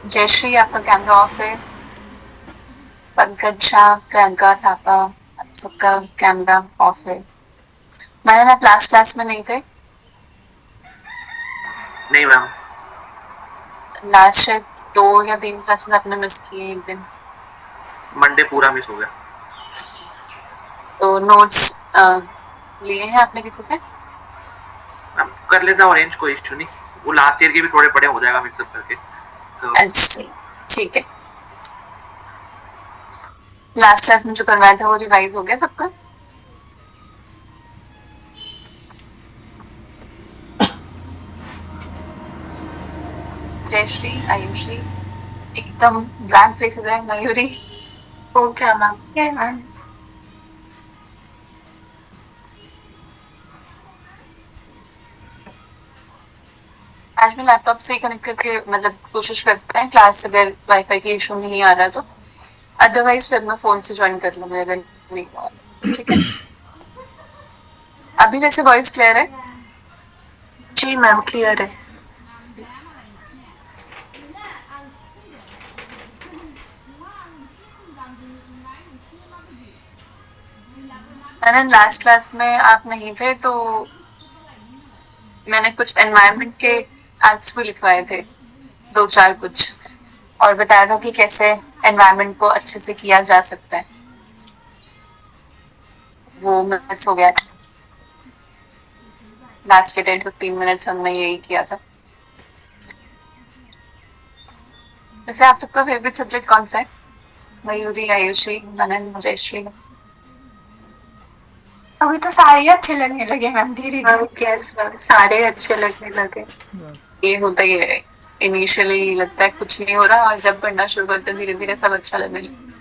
जयश्री आपका camera off है। पंकज शाह, प्रियंका थापा, सबका कैमरा ऑफ है। मैंने आप लास्ट क्लास में नहीं थे? नहीं मैम। लास्ट शायद 2 या 3 क्लासेस आपने मिस किए एक दिन। मंडे पूरा मिस हो गया। तो नोट्स लिए हैं आपने किसी से? मैम कर लेता हूँ अरेंज, कोई इश्यू नहीं। वो लास्ट ईयर के भी थोड़े पड़े हो जाएगा मिक्सअप करके तो। अच्छा ठीक है। लास्ट क्लास में जो करवाया था वो रिवाइज हो गया सबका? जयश्री, आयुश्री, एकदम ब्लैंक फेसेस है। मयूरी, हो क्या मैम? क्या मैम? आज मैं लैपटॉप से कनेक्ट करके मतलब कोशिश करते हैं क्लास, अगर वाईफाई की इशू नहीं आ रहा तो। अदरवाइज फिर मैं फोन से ज्वाइन कर लूंगी अगर नहीं हुआ। ठीक है। अभी वैसे वॉइस क्लियर है? जी मैम क्लियर है। मैंने लास्ट क्लास में आप नहीं थे तो मैंने कुछ एनवायरनमेंट के एक्ट्स भी लिखवाए थे, 2-4 कुछ, और बताया था कि कैसे एनवायरनमेंट को अच्छे से किया जा सकता है। वो मिस हो गया था। लास्ट के 10-15 मिनट्स हमने यही किया था। वैसे आप सबका फेवरेट सब्जेक्ट कौन सा है? मयूरी, आयुषी, मनन, जयश्री? अभी तो सारे ही अच्छे लगने लगे मैम, धीरे धीरे। यस मैम, सारे अच्छे लगने लगे। ये होता ही है। इनिशियली लगता है कुछ नहीं हो रहा, और जब पढ़ना शुरू करते हैं धीरे धीरे सब अच्छा लगने लगता है।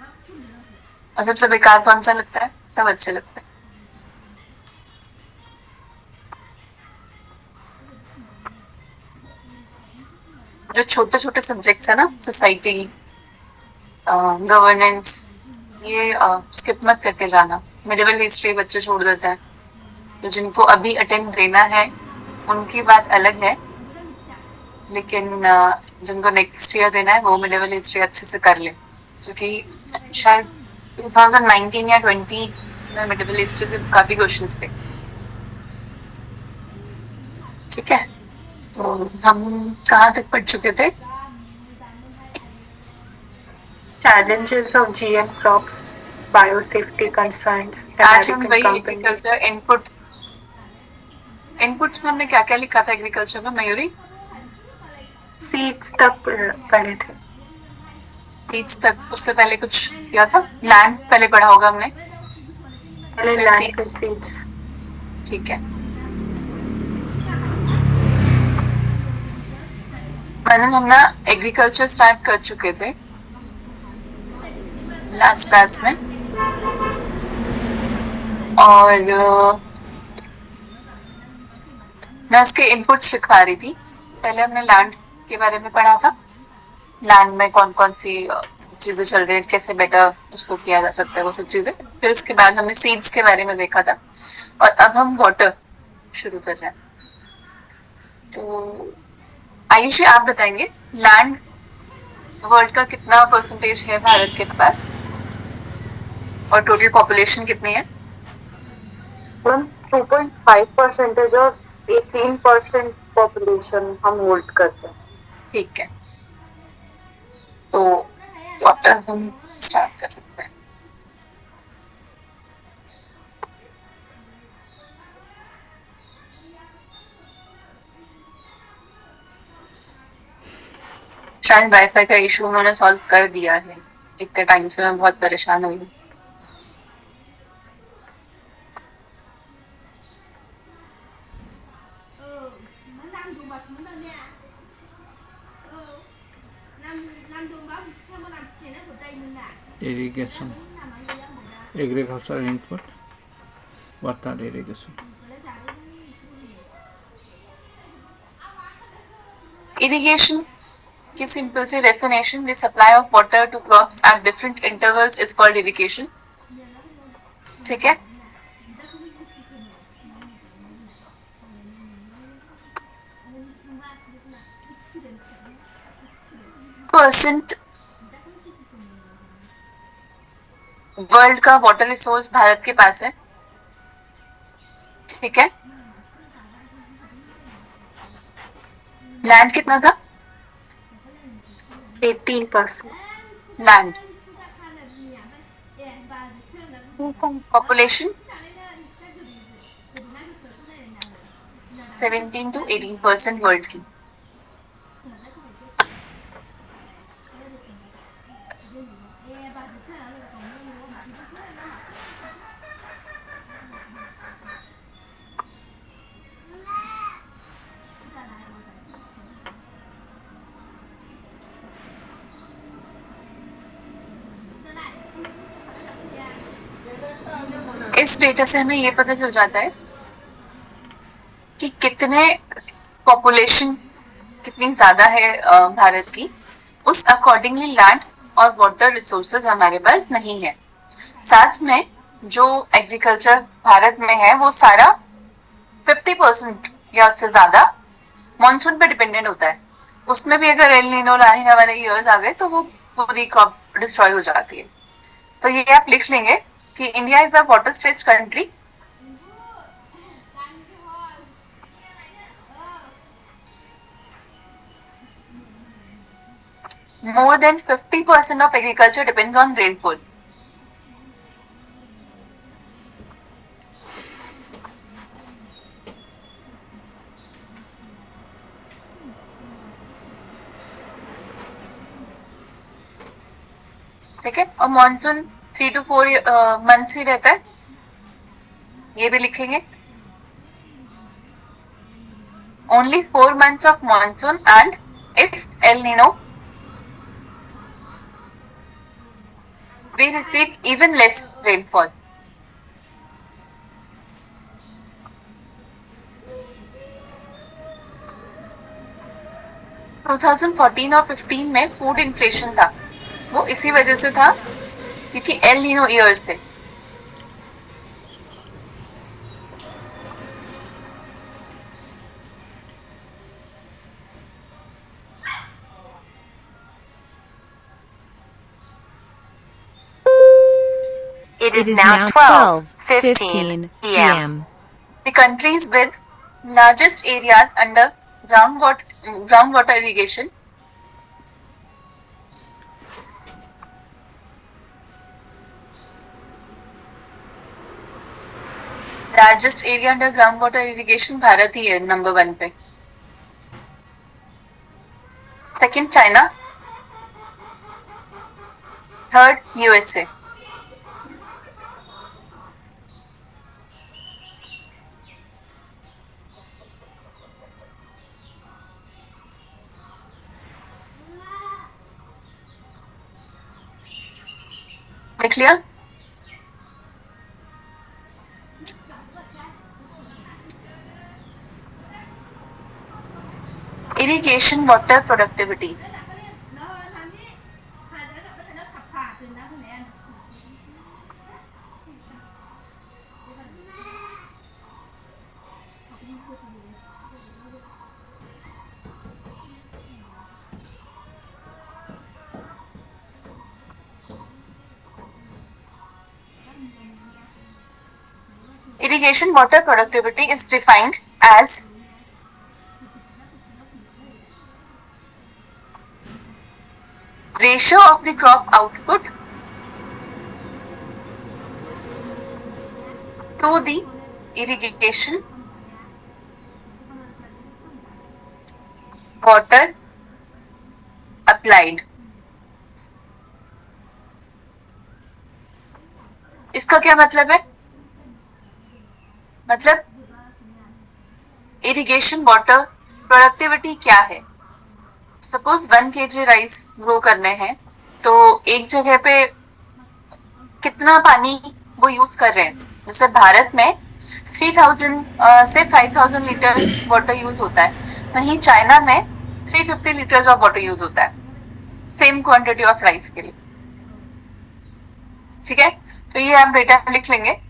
और सबसे बेकार कौन सा लगता है? सब अच्छे लगते हैं। जो छोटे छोटे सब्जेक्ट्स है ना, सोसाइटी, गवर्नेंस, ये स्किप मत करके जाना। मिडिवल हिस्ट्री बच्चे छोड़ देते हैं। तो जिनको अभी अटेम्प्ट देना है उनकी बात अलग है, लेकिन जिनको नेक्स्ट ईयर देना है वो मिडिवल हिस्ट्री अच्छे से कर ले, क्योंकि शायद 2019 या 20 में मिडिवल हिस्ट्री से काफी क्वेश्चंस थे। ठीक है, तो हम कहाँ तक पढ़ चुके थे? Challenges of GM crops, biosafety concerns, आज हम American वही companies. एग्रीकल्चर इनपुट्स में हमने क्या क्या लिखा था एग्रीकल्चर में, मयूरी? सीड्स तक पढ़े थे। सीड्स तक, उससे पहले कुछ किया था? लैंड पहले पढ़ा होगा हमने, पहले फिर लैंड सीड। फिर सीड्स। ठीक है। मैंने हम ना एग्रीकल्चर स्टार्ट कर चुके थे लास्ट क्लास में, और मैं उसके इनपुट्स लिखवा रही थी। पहले हमने लैंड के बारे में पढ़ा था, लैंड में कौन कौन सी चीजें चल रही है, कैसे बेटर उसको किया जा सकता है, वो सब चीजें। फिर उसके बाद हमने सीड्स के बारे में देखा था, और अब हम वाटर शुरू कर रहे हैं। तो आयुषी आप बताएंगे, लैंड वर्ल्ड का कितना परसेंटेज है भारत के पास, और टोटल पॉपुलेशन कितनी है? मैम 2.5% और 18% पॉपुलेशन हम होल्ड करते हैं। ठीक है, तो वाटर हम स्टार्ट कर सकते हैं। शायद वाईफाई का इशू उन्होंने सॉल्व कर दिया है। इतने टाइम से मैं बहुत परेशान हुई हूँ। Irrigation, agricultural input, water irrigation. Irrigation की सिंपल सी definition, the supply of water to crops at different intervals is called irrigation. ठीक है। 50% वर्ल्ड का वाटर रिसोर्स भारत के पास है, ठीक है। लैंड कितना था? 18%. लैंड। पॉपुलेशन 17 to 18% वर्ल्ड की। इस डेटा से हमें ये पता चल जाता है कि कितने पॉपुलेशन कितनी ज्यादा है भारत की, उस अकॉर्डिंगली लैंड और वाटर रिसोर्सेज हमारे पास नहीं है। साथ में जो एग्रीकल्चर भारत में है वो सारा 50% या उससे ज्यादा मॉनसून पे डिपेंडेंट होता है। उसमें भी अगर एल नीनो ला नीना वाले ईयर्स आ गए तो वो पूरी क्रॉप डिस्ट्रॉय हो जाती है। तो ये आप लिख लेंगे कि India is a water stressed country. More than 50% of agriculture depends on rainfall. ठीक है, और मॉनसून 3 to 4 मंथ्स ही रहता है, ये भी लिखेंगे। Only 4 months of monsoon, and if El Nino, we receive even less rainfall. To 2014 और 15 में फूड इन्फ्लेशन था, वो इसी वजह से था क्योंकि एल नीनो ईयर्स थे। It is now 12:15 p.m. The countries with largest areas under groundwater irrigation भारत ही है नंबर 1 पे। Second China, third USA. देख लिया? Irrigation water productivity. Irrigation water productivity is defined as ratio of the crop output to the irrigation water applied. इसका क्या मतलब है? मतलब इरिगेशन वाटर प्रोडक्टिविटी क्या है? सपोज 1 kg राइस ग्रो करने हैं तो एक जगह पे कितना पानी वो यूज कर रहे हैं। जैसे भारत में 3000 से 5000 लीटर्स वाटर यूज होता है, वहीं चाइना में 350 लीटर्स ऑफ वाटर यूज होता है सेम क्वांटिटी ऑफ राइस के लिए। ठीक है, तो ये आप डेटा लिख लेंगे।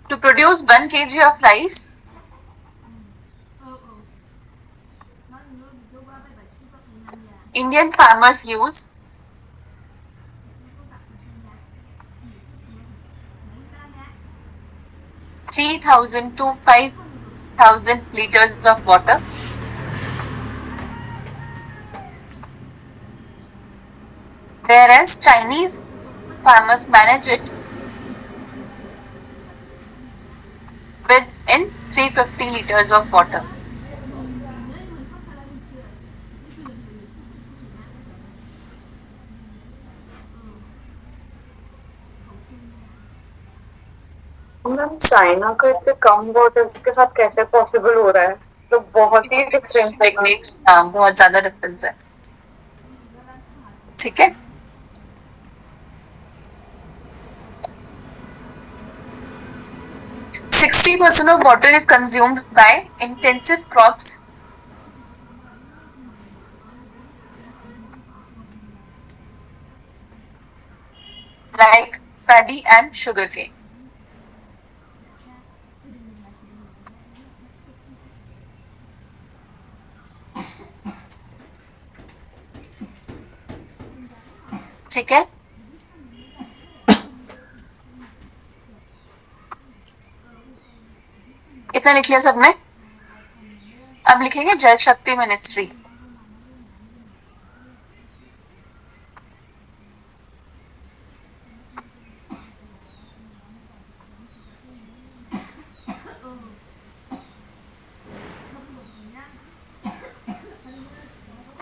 To produce 1 kg of rice, Indian farmers use 3,000 to 5,000 liters of water. Whereas Chinese farmers manage it within 350 liters of water. Ma'am China का इतने कम वाटर के साथ कैसे पॉसिबल हो रहा है? तो बहुत ही डिफरेंस है। टेक्निक्स बहुत ज्यादा डिफरेंस है, ठीक है। Sixty percent of water is consumed by intensive crops like paddy and sugarcane. ठीक है। इतना लिख लिया सबने। अब लिखेंगे जल शक्ति मिनिस्ट्री।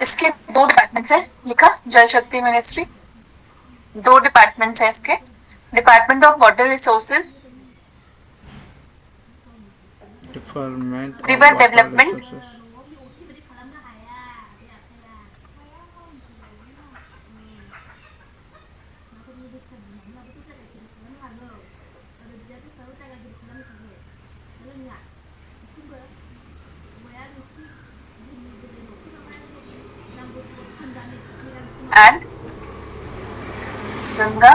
इसके दो डिपार्टमेंट्स है, लिखा जल शक्ति मिनिस्ट्री। दो डिपार्टमेंट्स है इसके, department of water resources, river development, and Ganga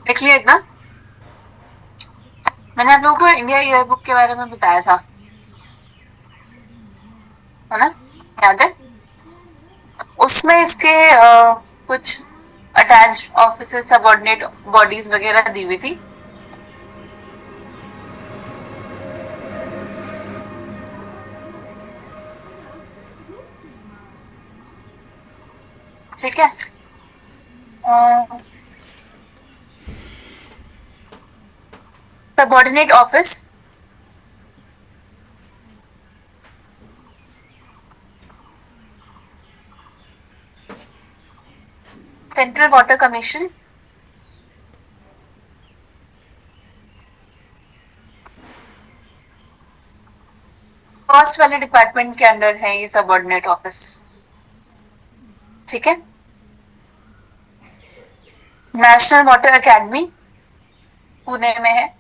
देखिए ना, मैंने आप लोगों को इंडिया ईयर बुक के बारे में बताया था, है ना, याद है? उसमें इसके कुछ अटैच ऑफिसेस, सबऑर्डिनेट बॉडीज वगैरह दी हुई थी। ठीक है। Subordinate office, central water commission, first वाले डिपार्टमेंट के अंडर है ये सबऑर्डिनेट ऑफिस, ठीक है। नेशनल वाटर एकेडमी पुणे में है।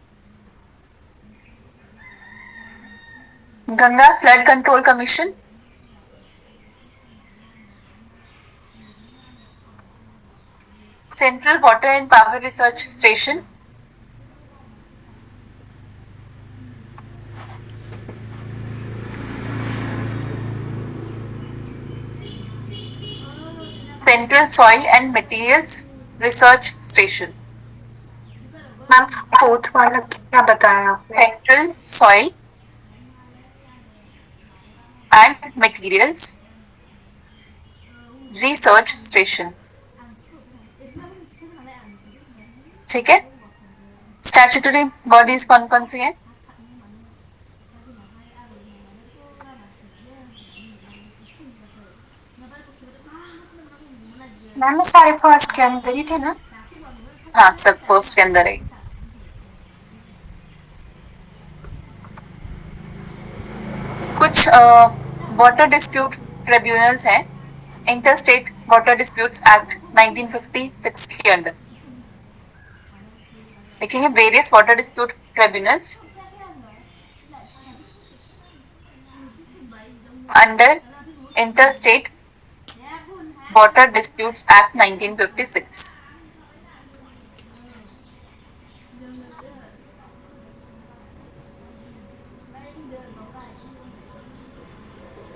Ganga flood control commission, central water and power research station, central soil and materials research station. Ma'am fourth वाला क्या बताया आपने? Central soil and materials research station, ठीक है। स्टैट्यूटरी बॉडीज कौन कौन सी हैं? मैम सारे फर्स्ट के अंदर ही थे ना? हाँ, सब फर्स्ट के अंदर है। कुछ वाटर डिस्प्यूट ट्रिब्यूनल्स हैं इंटरस्टेट वाटर डिस्प्यूट्स एक्ट 1956 के अंडर। देखेंगे various water dispute tribunals under interstate water disputes act 1956।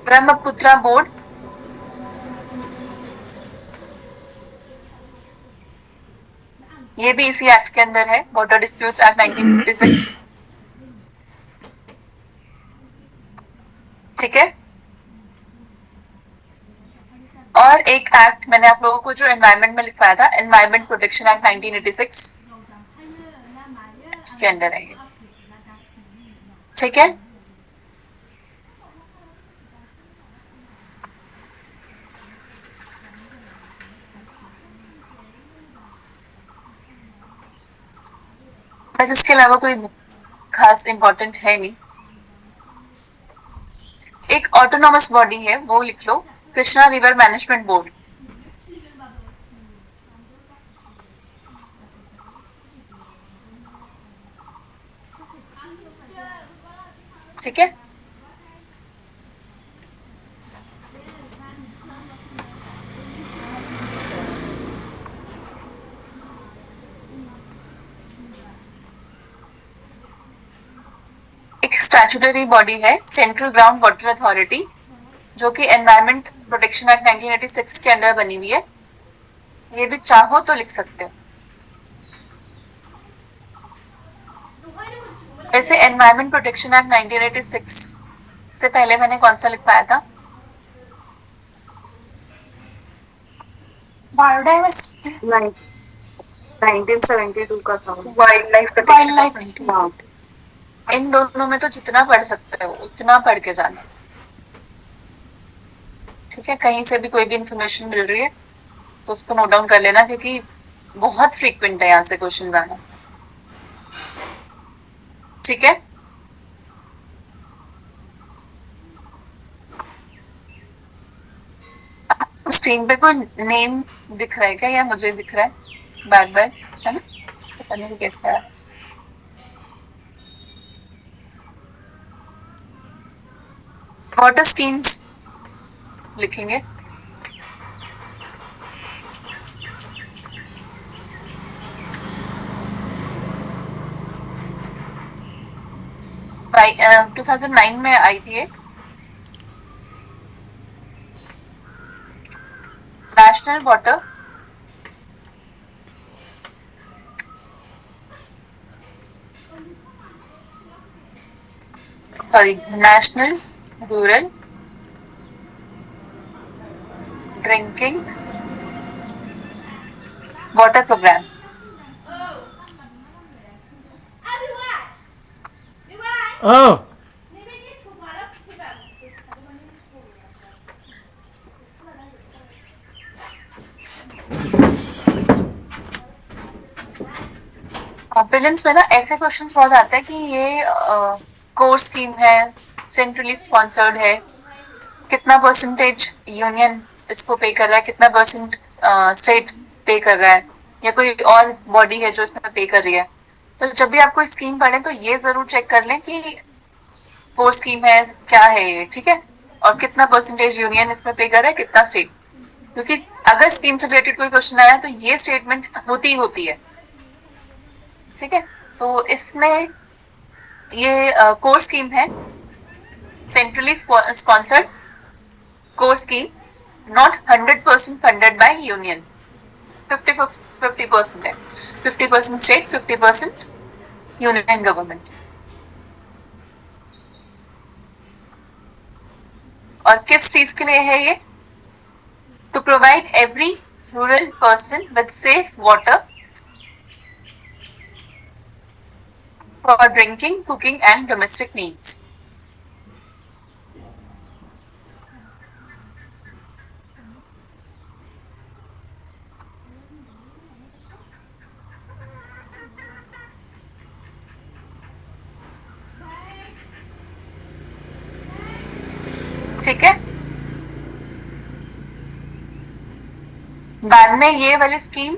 Brahmaputra board, ये भी इसी एक्ट के अंदर है, वाटर डिस्प्यूट्स एक्ट 1956। ठीक है। और एक एक्ट मैंने आप लोगों को जो एनवायरमेंट में लिखवाया था, एनवायरमेंट प्रोटेक्शन एक्ट 1986, इसके अंदर है ये। ठीक है। बस इसके अलावा कोई खास इंपॉर्टेंट है नहीं। एक ऑटोनॉमस बॉडी है, वो लिख लो, कृष्णा रिवर मैनेजमेंट बोर्ड। ठीक है। एक स्टैट्यूटरी बॉडी है सेंट्रल ग्राउंड वाटर अथॉरिटी, जो कि एनवायरमेंट प्रोटेक्शन एक्ट 1986 के अंडर बनी हुई है। ये भी चाहो तो लिख सकते हो। वैसे एनवायरमेंट प्रोटेक्शन एक्ट 1986 से पहले मैंने कौन सा लिखवाया था? बायोडाइवर्सिटी 1972 का था। Wild life. हाँ, इन दोनों में तो जितना पढ़ सकते हो उतना पढ़ के जाना। ठीक है। कहीं से भी कोई भी इंफॉर्मेशन मिल रही है तो उसको नोट डाउन कर लेना, क्योंकि बहुत फ्रीक्वेंट है यहाँ से क्वेश्चन आना। ठीक है। स्क्रीन पे कोई नेम दिख रहा है क्या, या मुझे दिख रहा है बार बार, है ना? पता नहीं कैसा है। वाटर स्कीम्स लिखेंगे। भाई 2009 में आई थी ये, national water national rural drinking water programme. Oh, prelims में ना ऐसे क्वेश्चंस बहुत आते हैं कि ये कोर स्कीम है, सेंट्रली स्पॉन्सर्ड है, कितना परसेंटेज यूनियन इसको पे कर रहा है, कितना परसेंट स्टेट पे कर रहा है, या कोई और बॉडी है जो इसमें पे कर रही है। तो जब भी आपको स्कीम पढ़े तो ये जरूर चेक कर लें कि कोर स्कीम है, क्या है ये। ठीक है। और कितना परसेंटेज यूनियन इसमें पे कर रहा है, कितना स्टेट। क्योंकि अगर स्कीम से रिलेटेड कोई क्वेश्चन आया तो ये स्टेटमेंट होती है। ठीक है। तो इसमें ये कोर स्कीम है, centrally sponsored core scheme, not 100% funded by union. 50% है, 50% स्टेट, 50% यूनियन गवर्नमेंट। और किस चीज के लिए है ये? To provide every rural person with safe water for drinking, cooking and domestic needs. ठीक है। बाद में ये वाली स्कीम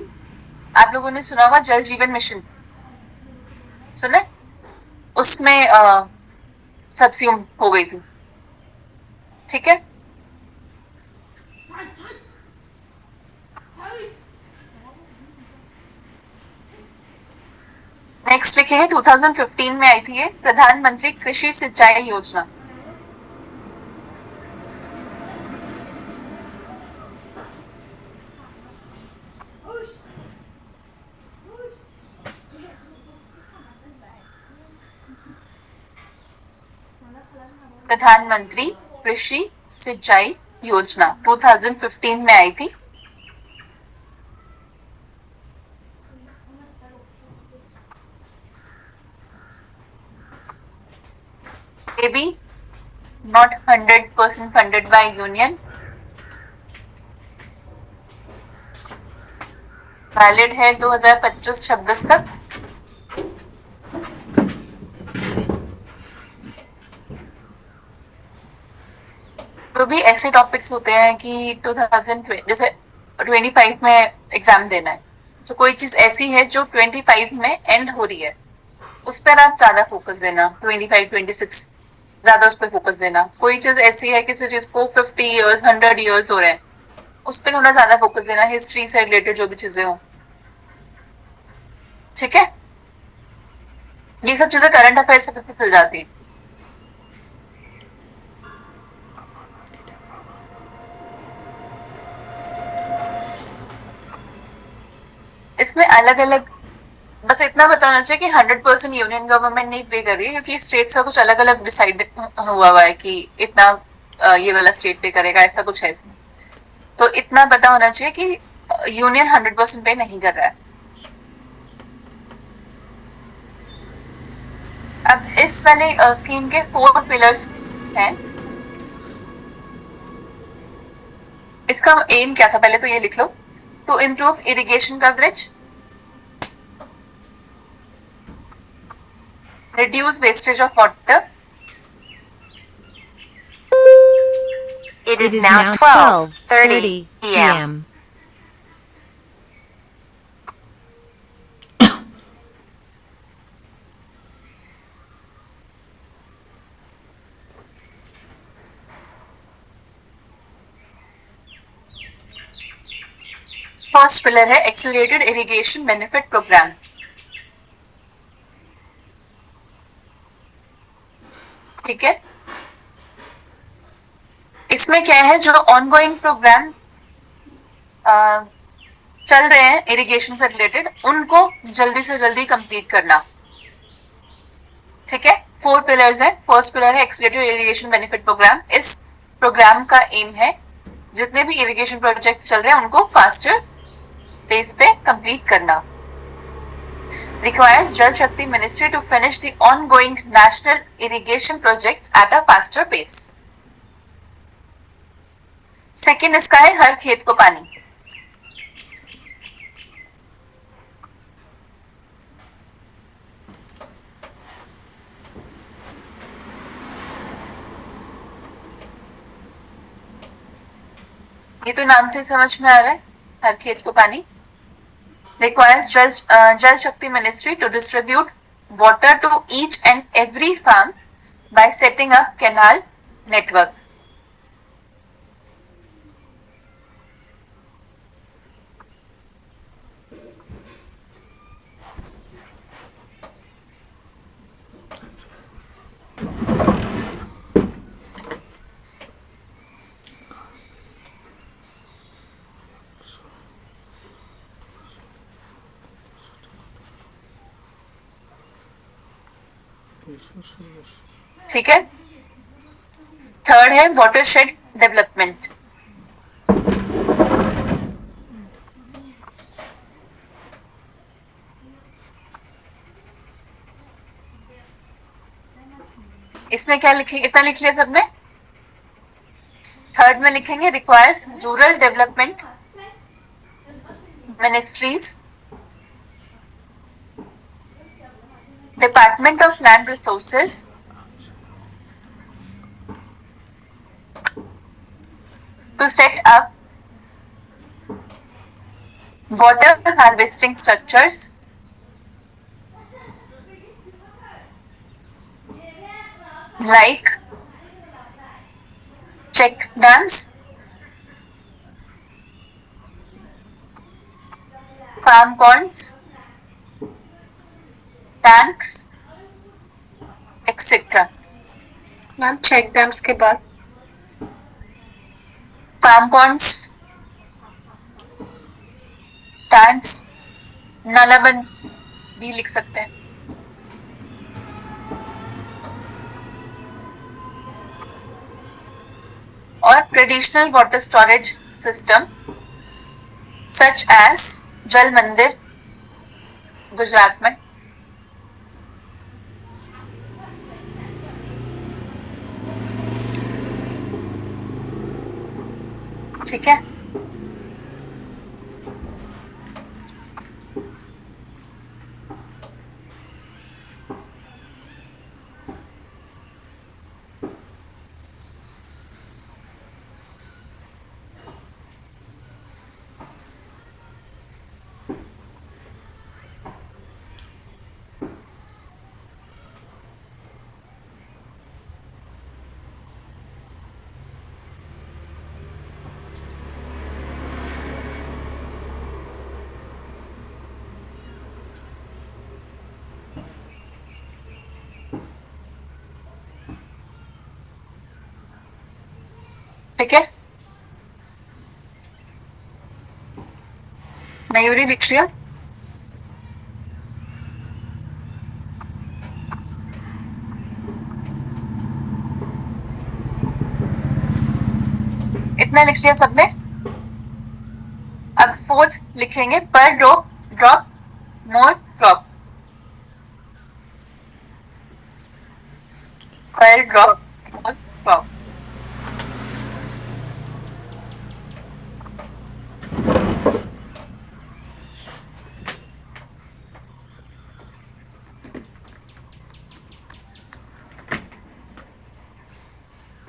आप लोगों ने सुना होगा, जल जीवन मिशन, सुने? उसमें सबस्यूम हो गई थी। ठीक है। नेक्स्ट लिखेंगे 2015 में आई थी ये प्रधानमंत्री कृषि सिंचाई योजना। प्रधानमंत्री कृषि सिंचाई योजना 2015 में आई थी। ये भी not 100% funded by union, valid है 2025-26 तक। तो भी ऐसे टॉपिक्स होते हैं कि 2020 जैसे 25 में एग्जाम देना है, तो कोई चीज ऐसी है जो 25 में एंड हो रही है, उस पर आप ज्यादा फोकस देना। 25-26 ज्यादा उस पर फोकस देना। कोई चीज ऐसी है किसी चीज को 50 इयर्स 100 इयर्स हो रहे हैं, उस पर थोड़ा ज्यादा फोकस देना। हिस्ट्री से रिलेटेड जो भी चीजें हो, ठीक है। ये सब चीजें करंट अफेयर से पता चल जाती है। इसमें अलग अलग, बस इतना बताना चाहिए कि 100% यूनियन गवर्नमेंट नहीं पे कर रही है, क्योंकि स्टेट्स का कुछ अलग अलग डिसाइड हुआ है कि इतना ये वाला स्टेट पे करेगा, ऐसा कुछ है इसमें। तो इतना पता होना चाहिए कि यूनियन 100% पे नहीं कर रहा है। अब इस वाले स्कीम के 4 पिलर्स हैं। इसका एम क्या था पहले तो ये लिख लो। To improve irrigation coverage, reduce wastage of water. It is now 12:30 p.m. First pillar है एक्सेलरेटेड इरिगेशन बेनिफिट प्रोग्राम। ठीक है। इसमें क्या है, जो ऑनगोइंग प्रोग्राम चल रहे हैं इरिगेशन से रिलेटेड, उनको जल्दी से जल्दी कंप्लीट करना। ठीक है। 4 पिलर्स हैं। फर्स्ट पिलर है एक्सेलरेटेड इरिगेशन बेनिफिट प्रोग्राम। इस प्रोग्राम का एम है जितने भी इरिगेशन प्रोजेक्ट्स चल रहे हैं उनको फास्टर पेस पे कंप्लीट करना। Requires Jal Shakti Ministry to finish the ongoing national irrigation projects at a faster pace. Second इसका है हर खेत को पानी। ये तो नाम से समझ में आ रहा है, हर खेत को पानी। Requires Jal Shakti Ministry to distribute water to each and every farm by setting up canal network. ठीक है। थर्ड है वाटरशेड डेवलपमेंट। इसमें क्या लिखेंगे, इतना लिख लिया सबने। थर्ड में लिखेंगे requires rural development ministries, Department of Land Resources, to set up water harvesting structures, like check dams, farm ponds, tanks, etc. Ma'am check dams के बाद फार्म पॉन्ड्स, टैंक्स, नालाबंद भी लिख सकते हैं. और traditional water storage system such as जल मंदिर गुजरात में, ठीक है. ठीक है, मयूरी लिख लिया. इतना लिख लिया सबने. अब फोर्थ लिखेंगे, पर ड्रॉप मोर क्रॉप, पर drop more crop.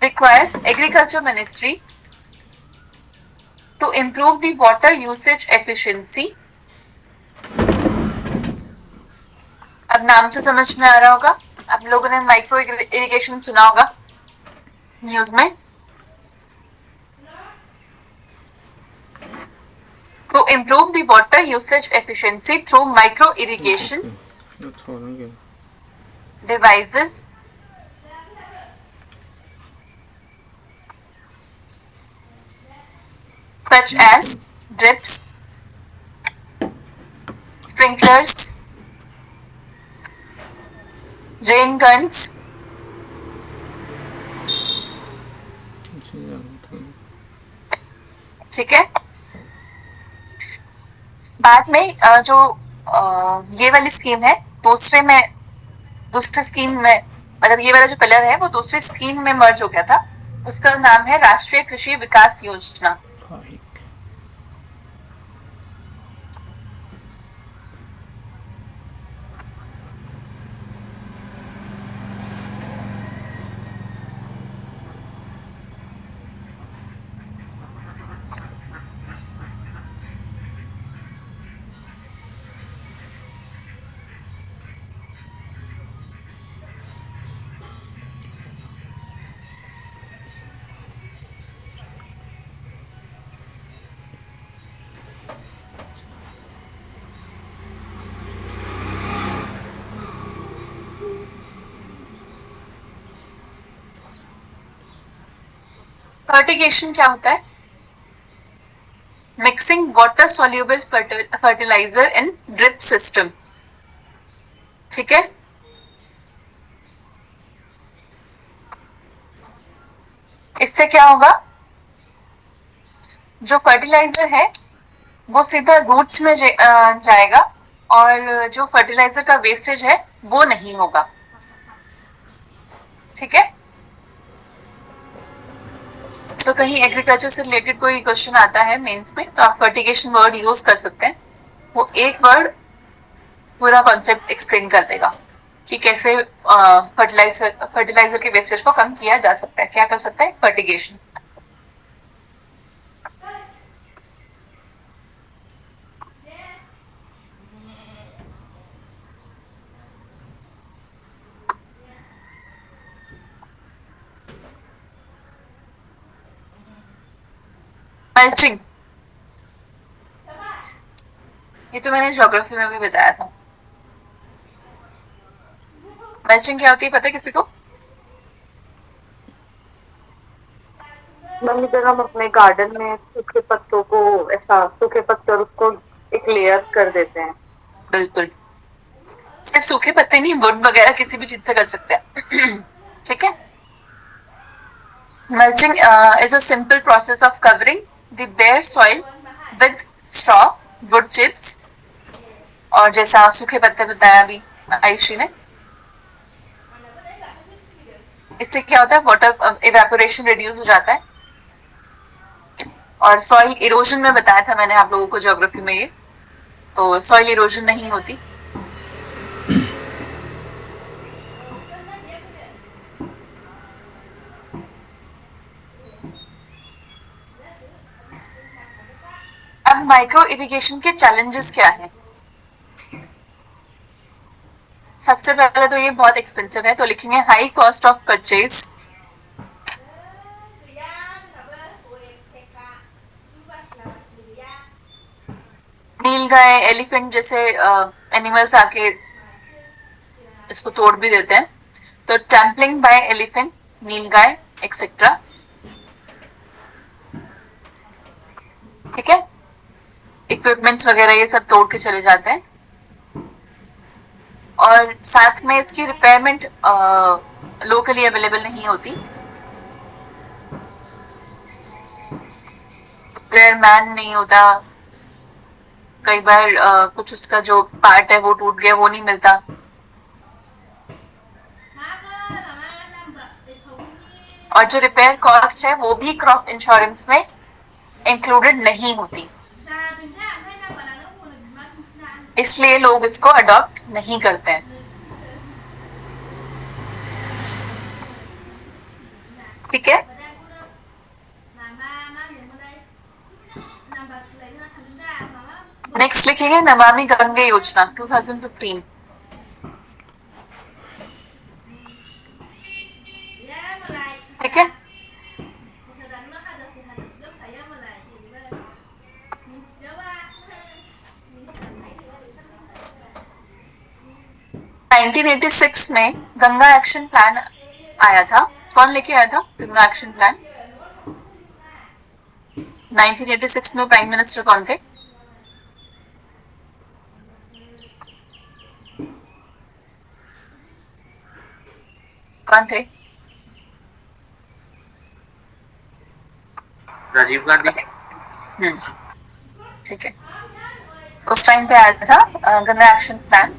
Requires Agriculture Ministry to improve the water usage efficiency. अब नाम से समझ में आ रहा होगा, आप लोगों ने माइक्रो इरिगेशन सुना होगा न्यूज में. To improve the water usage efficiency through micro irrigation devices, such as drips, sprinklers, rain guns, ठीक है. बाद में जो ये वाली स्कीम है, दूसरे स्कीम में, मतलब ये वाला जो पिलर है वो दूसरी स्कीम में मर्ज हो गया था. उसका नाम है राष्ट्रीय कृषि विकास योजना. फर्टिगेशन क्या होता है? Mixing water soluble fertilizer in drip system, ठीक है. इससे क्या होगा, जो फर्टिलाइजर है वो सीधा रूट्स में जाएगा और जो फर्टिलाइजर का वेस्टेज है वो नहीं होगा, ठीक है. तो कहीं एग्रीकल्चर से रिलेटेड कोई क्वेश्चन आता है मेंस में तो आप फर्टिगेशन वर्ड यूज कर सकते हैं. वो एक वर्ड पूरा कॉन्सेप्ट एक्सप्लेन कर देगा कि कैसे फर्टिलाइजर के वेस्टेज को कम किया जा सकता है. क्या कर सकता है? फर्टिगेशन. मल्चिंग, ये तो मैंने ज्योग्राफी में भी बताया था। मल्चिंग क्या होती है पता है किसी को? मम्मी जब हम अपने गार्डन में सूखे पत्तों को ऐसा सूखे पत्ते और उसको एक लेयर कर देते हैं। बिल्कुल, सिर्फ सूखे पत्ते नहीं, वुड वगैरह किसी भी चीज से कर सकते हैं। ठीक है। Mulching is a simple process of covering the bare soil with straw, wood chips, और जैसा सूखे पत्ते बताया अभी आयुषी ने, इससे क्या होता है, वाटर इवेपोरेशन रिड्यूस हो जाता है, और सॉइल इरोजन में बताया था मैंने आप लोगों को ज्योग्राफी में, ये तो सॉइल इरोजन नहीं होती। अब माइक्रो इरिगेशन के चैलेंजेस क्या हैं? सबसे पहले तो ये बहुत एक्सपेंसिव है, तो लिखेंगे high cost of purchase, nilgai, elephant जैसे एनिमल्स आके इसको तोड़ भी देते हैं, तो ट्रैम्पलिंग बाय एलिफेंट, नीलगाय एक्सेट्रा। ठीक है, इक्विपमेंट्स वगैरह ये सब तोड़ के चले जाते हैं, और साथ में इसकी रिपेयरमेंट लोकली अवेलेबल नहीं होती, रिपेयरमैन नहीं होता, कई बार कुछ उसका जो पार्ट है वो टूट गया, वो नहीं मिलता, और जो रिपेयर कॉस्ट है वो भी क्रॉप इंश्योरेंस में इंक्लूडेड नहीं होती, इसलिए लोग इसको अडॉप्ट नहीं करते हैं। ठीक है, नेक्स्ट लिखेंगे नमामि गंगे योजना 2015। ठीक है, नाइनटीन 1986 में गंगा एक्शन प्लान आया था। कौन लेके आया था गंगा एक्शन प्लान? 1986 में प्राइम मिनिस्टर कौन थे? कौन थे? राजीव गांधी। ठीक है, उस टाइम पे आया था गंगा एक्शन प्लान।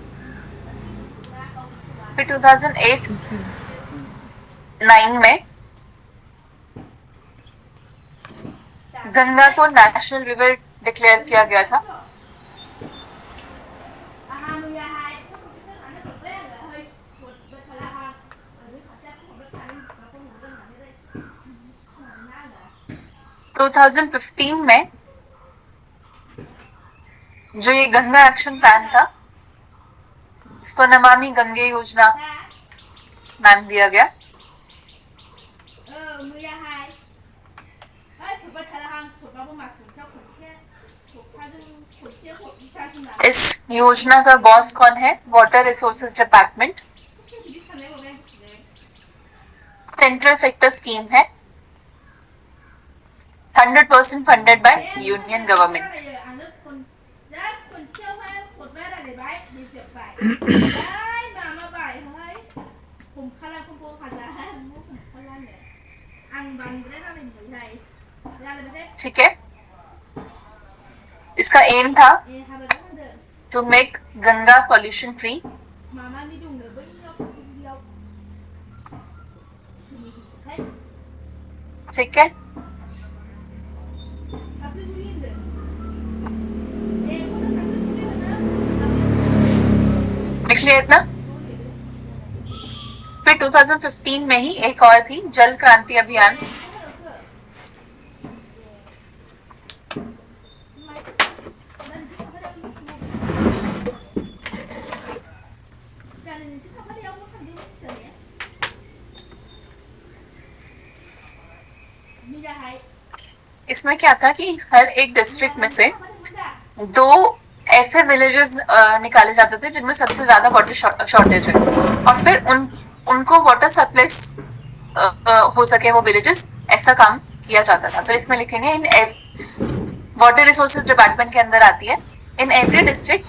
फिर 2008-9 में गंगा को नेशनल रिवर डिक्लेयर किया गया था। टू 2015 में जो ये गंगा एक्शन प्लान था, इसको नमामि गंगे योजना नाम दिया गया। इस योजना का बॉस कौन है? Water resources department. Central sector scheme है, 100% फंडेड बाय यूनियन गवर्नमेंट। ठीक है, इसका एम था to make Ganga pollution free. ठीक है, लिख लिया इतना। फिर 2015 में ही एक और थी, जल क्रांति अभियान। इसमें क्या था कि हर एक डिस्ट्रिक्ट में से 2 ऐसे विलेजेस निकाले जाते थे जिनमें सबसे ज्यादा वाटर शॉर्टेज है, और फिर उनको वाटर सप्लाई हो सके वो विलेजेस, ऐसा काम किया जाता था। तो इसमें लिखेंगे इन वाटर रिसोर्सेज डिपार्टमेंट के अंदर आती है, in every district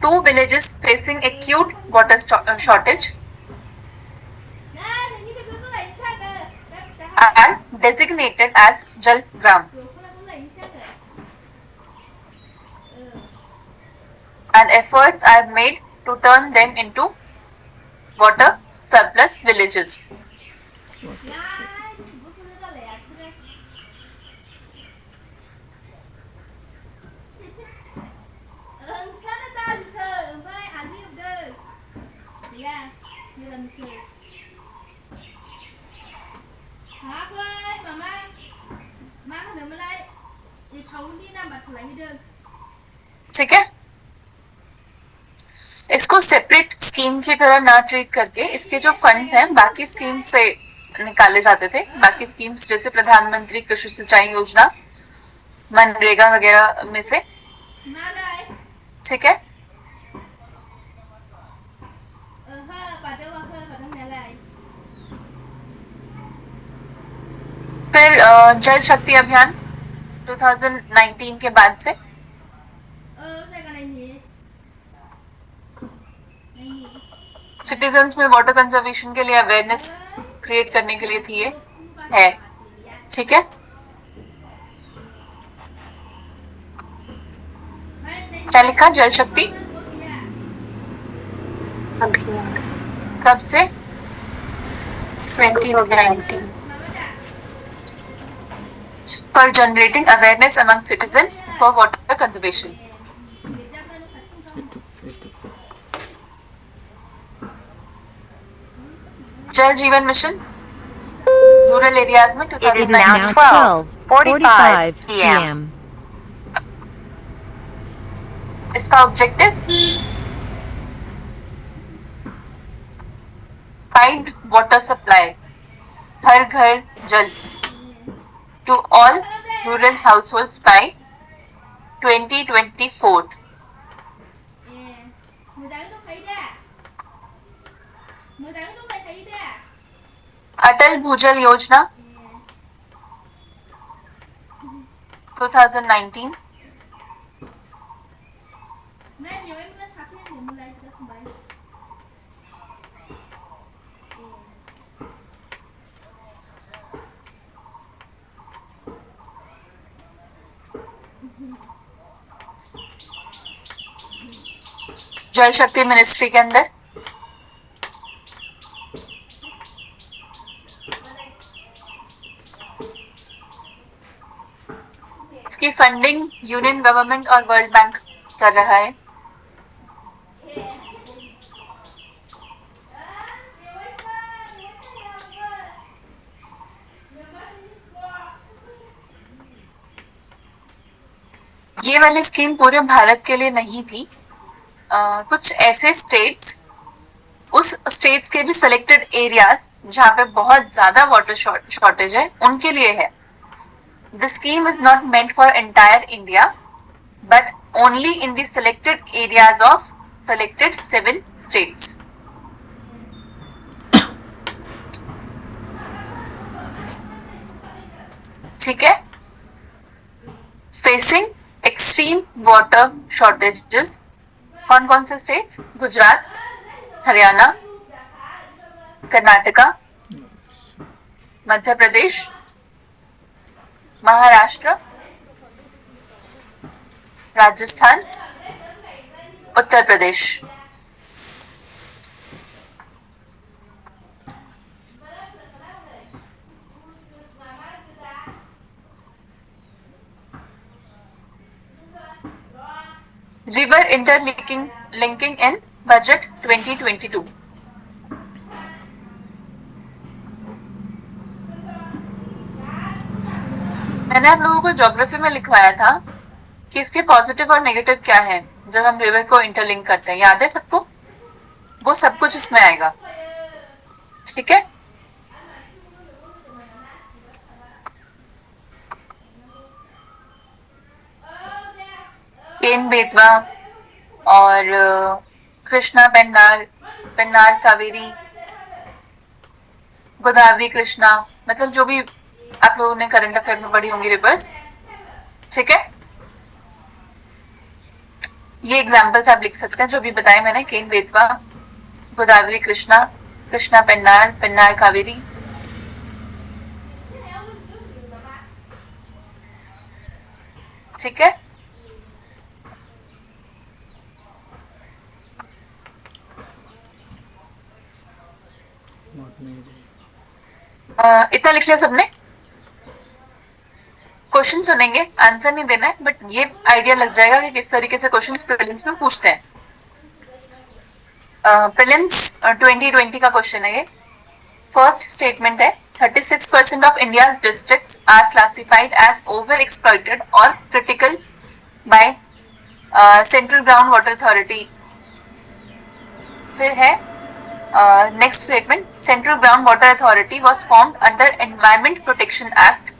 2 villages facing acute water shortage are designated as Jal Gram, and efforts are made to turn them into water surplus villages. ठीक है, इसको सेपरेट स्कीम की तरह ना ट्रीट करके इसके जो फंड्स हैं बाकी स्कीम से निकाले जाते थे, बाकी स्कीम्स जैसे प्रधानमंत्री कृषि सिंचाई योजना, मनरेगा वगैरह में से। ठीक है, फिर जल शक्ति अभियान 2019 के बाद से सिटीजन्स में वाटर कंजर्वेशन के लिए अवेयरनेस क्रिएट करने के लिए थी ये है। ठीक है, क्या लिखा? जल शक्ति कब से? 2019 for generating awareness among citizens for water conservation. जल जीवन मिशन रूरल एरियाज में It is 2009 now 12:45 p.m. इसका ऑब्जेक्टिव फाइंड वाटर सप्लाई, हर घर जल to all rural households by 2024. अटल भूजल योजना 2019, जल शक्ति मिनिस्ट्री के अंदर। इसकी फंडिंग यूनियन गवर्नमेंट और वर्ल्ड बैंक कर रहा है। ये वाली स्कीम पूरे भारत के लिए नहीं थी, कुछ ऐसे स्टेट्स, उस स्टेट्स के भी सिलेक्टेड एरियाज जहाँ पे बहुत ज्यादा वाटर शॉर्टेज है उनके लिए है। The scheme is not meant for entire India, but only in the selected areas of selected 7 states. ठीक है, facing extreme water shortages, कौन कौन से states? Gujarat, Haryana, Karnataka, Madhya Pradesh, Maharashtra, Rajasthan, Uttar Pradesh. River interlinking इन बजट 2022। मैंने आप लोगों को ज्योग्राफी में लिखवाया था कि इसके पॉजिटिव और नेगेटिव क्या है जब हम रिवर को इंटरलिंक करते हैं, याद है सबको? वो सब कुछ इसमें आएगा। ठीक है, केन बेतवा और कृष्णा पेन्नार, पेन्नार कावेरी, गोदावरी कृष्णा, मतलब जो भी आप लोगों ने करंट अफेयर में पढ़ी होंगी रिवर्स, ठीक है। ये एग्जाम्पल्स आप लिख सकते हैं जो भी बताए मैंने, केन बेतवा, गोदावरी कृष्णा, कृष्णा पेन्नार, पेन्नार कावेरी। ठीक है, इतना लिख लिया सबने। क्वेश्चन सुनेंगे, आंसर नहीं देना है, बट ये आइडिया लग जाएगा कि किस तरीके से क्वेश्चन प्रीलिम्स में पूछते हैं। प्रीलिम्स 2020 का क्वेश्चन है ये। फर्स्ट स्टेटमेंट है 36% of India's districts are classified as over exploited और critical by central ground water authority. फिर है next statement, central ground water authority was formed under environment protection act.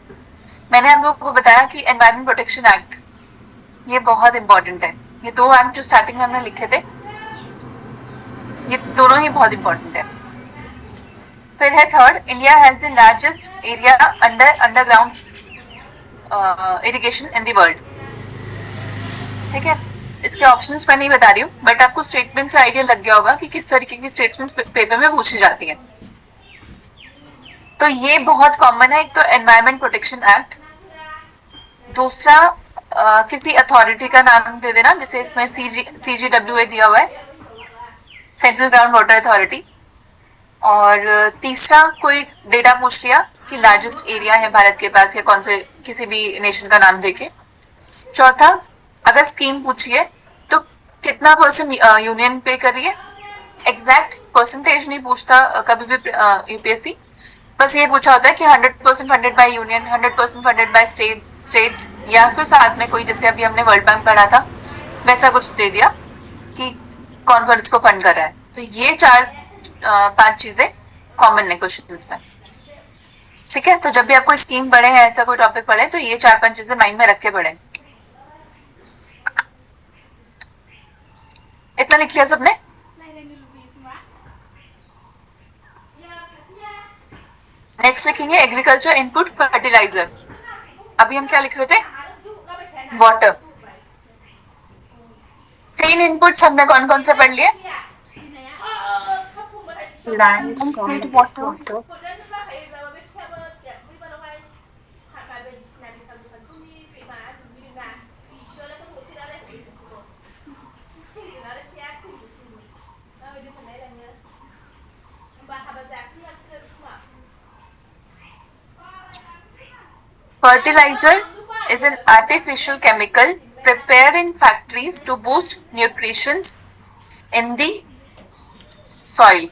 मैंने आप लोगों को बताया कि एनवायरमेंट प्रोटेक्शन एक्ट ये बहुत इंपॉर्टेंट है। ये दो एक्ट जो स्टार्टिंग में हमने लिखे थे, ये दोनों ही बहुत इंपॉर्टेंट है। फिर है third, India has the largest area underground irrigation in the world. ठीक है, इसके ऑप्शंस मैं नहीं बता रही हूँ, बट आपको स्टेटमेंट से आइडिया लग गया होगा कि किस तरीके की स्टेटमेंट्स पेपर में पूछी जाती है। तो ये बहुत कॉमन है। एक तो एनवायरमेंट प्रोटेक्शन एक्ट, दूसरा किसी अथॉरिटी का नाम दे देना, जैसे इसमें CGWA दिया हुआ है, सेंट्रल ग्राउंड वाटर अथॉरिटी। और तीसरा कोई डेटा पूछ लिया कि लार्जेस्ट एरिया है भारत के पास, या कौन से किसी भी नेशन का नाम देके। चौथा, अगर स्कीम पूछिए तो कितना परसेंट यूनियन पे कर रही है। एग्जैक्ट परसेंटेज नहीं पूछता कभी भी यूपीएससी, बस ये पूछा होता है कि 100% funded by union, 100% funded by states, या फिर साथ में कोई, जैसे अभी हमने वर्ल्ड बैंक पढ़ा था वैसा कुछ दे दिया कि कौन कौन इसको फंड कर रहा है। तो ये चार पांच चीजें कॉमन है क्वेश्चन में। ठीक है, तो जब भी आपको स्कीम पढ़े या ऐसा कोई टॉपिक पढ़े तो ये चार पांच चीजें माइंड में रख के पढ़े। इतना लिख लिया सबने? नेक्स्ट लिखेंगे एग्रीकल्चर इनपुट फर्टिलाइजर। अभी हम क्या लिख रहे थे? वाटर। 3 इनपुट्स हमने कौन कौन से पढ़ लिए? Land, soil, water. Fertilizer is an artificial chemical prepared in factories to boost nutrition in the soil.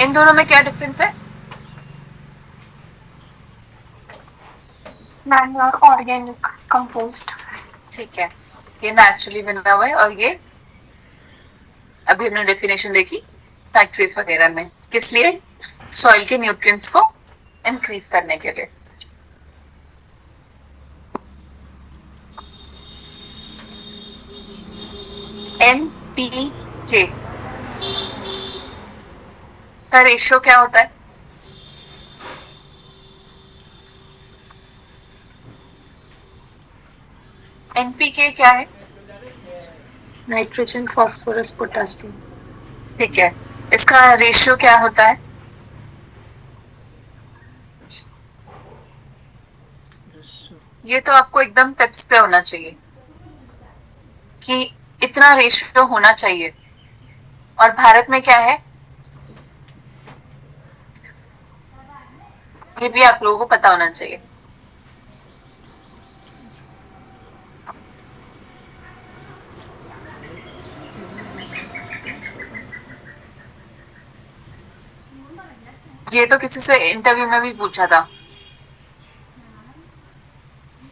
इन दोनों में क्या डिफरेंस है? Manure organic compost. ठीक है, ये नेचुरली बना हुआ है, और ये अभी हमने डेफिनेशन देखी फैक्ट्रीज वगैरह में, किस लिए? सॉइल के न्यूट्रिएंट्स को इंक्रीज करने के लिए। NPK का रेशियो क्या होता है? NPK क्या है? Nitrogen, phosphorus, potassium. ठीक है, इसका रेशियो क्या होता है? ये तो आपको एकदम टिप्स पे होना चाहिए कि इतना रेशियो होना चाहिए। और भारत में क्या है ये भी आप लोगों को पता होना चाहिए। ये तो किसी से इंटरव्यू में भी पूछा था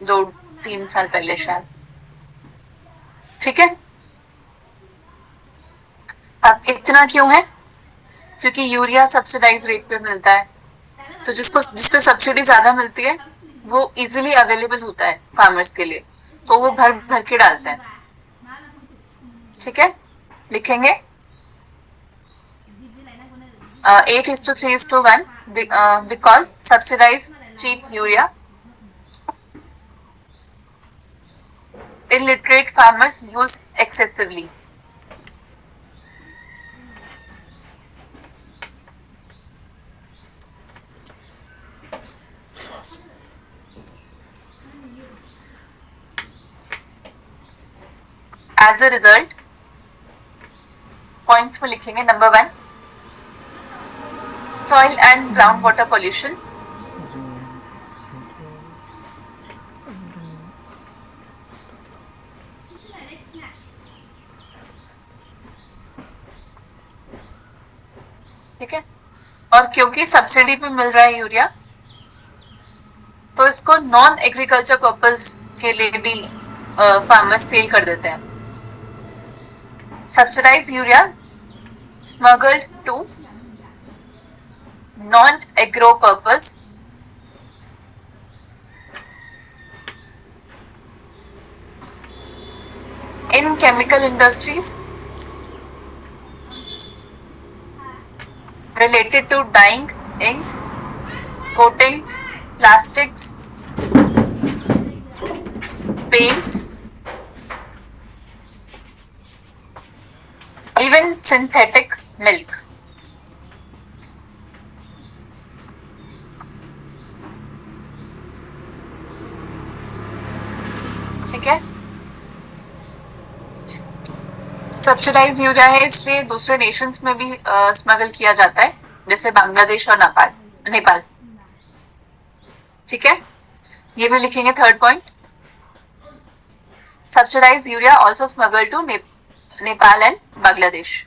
2-3 साल पहले शायद। ठीक है, अब इतना क्यों है? क्योंकि यूरिया सब्सिडाइज रेट पे मिलता है, तो जिसपे सब्सिडी ज्यादा मिलती है वो इजीली अवेलेबल होता है फार्मर्स के लिए, तो वो भर भर के डालते हैं। ठीक है, लिखेंगे 8:3:1 because subsidized cheap urea illiterate farmers use excessively. As a result, points में लिखेंगे number 1 soil and groundwater pollution, ठीक है, और क्योंकि सब्सिडी पे मिल रहा है यूरिया तो इसको नॉन एग्रीकल्चर पर्पस के लिए भी फार्मर्स सेल कर देते हैं। Subsidize urea smuggled to non agro purpose in chemical industries related to dyeing, inks, coatings, plastics, paints, even synthetic milk. ठीक है, सब्सिडाइज यूरिया है इसलिए दूसरे नेशंस में भी स्मगल किया जाता है, जैसे बांग्लादेश और नेपाल। ठीक है, ये भी लिखेंगे third point. Subsidize urea also smuggle to Nepal and Bangladesh.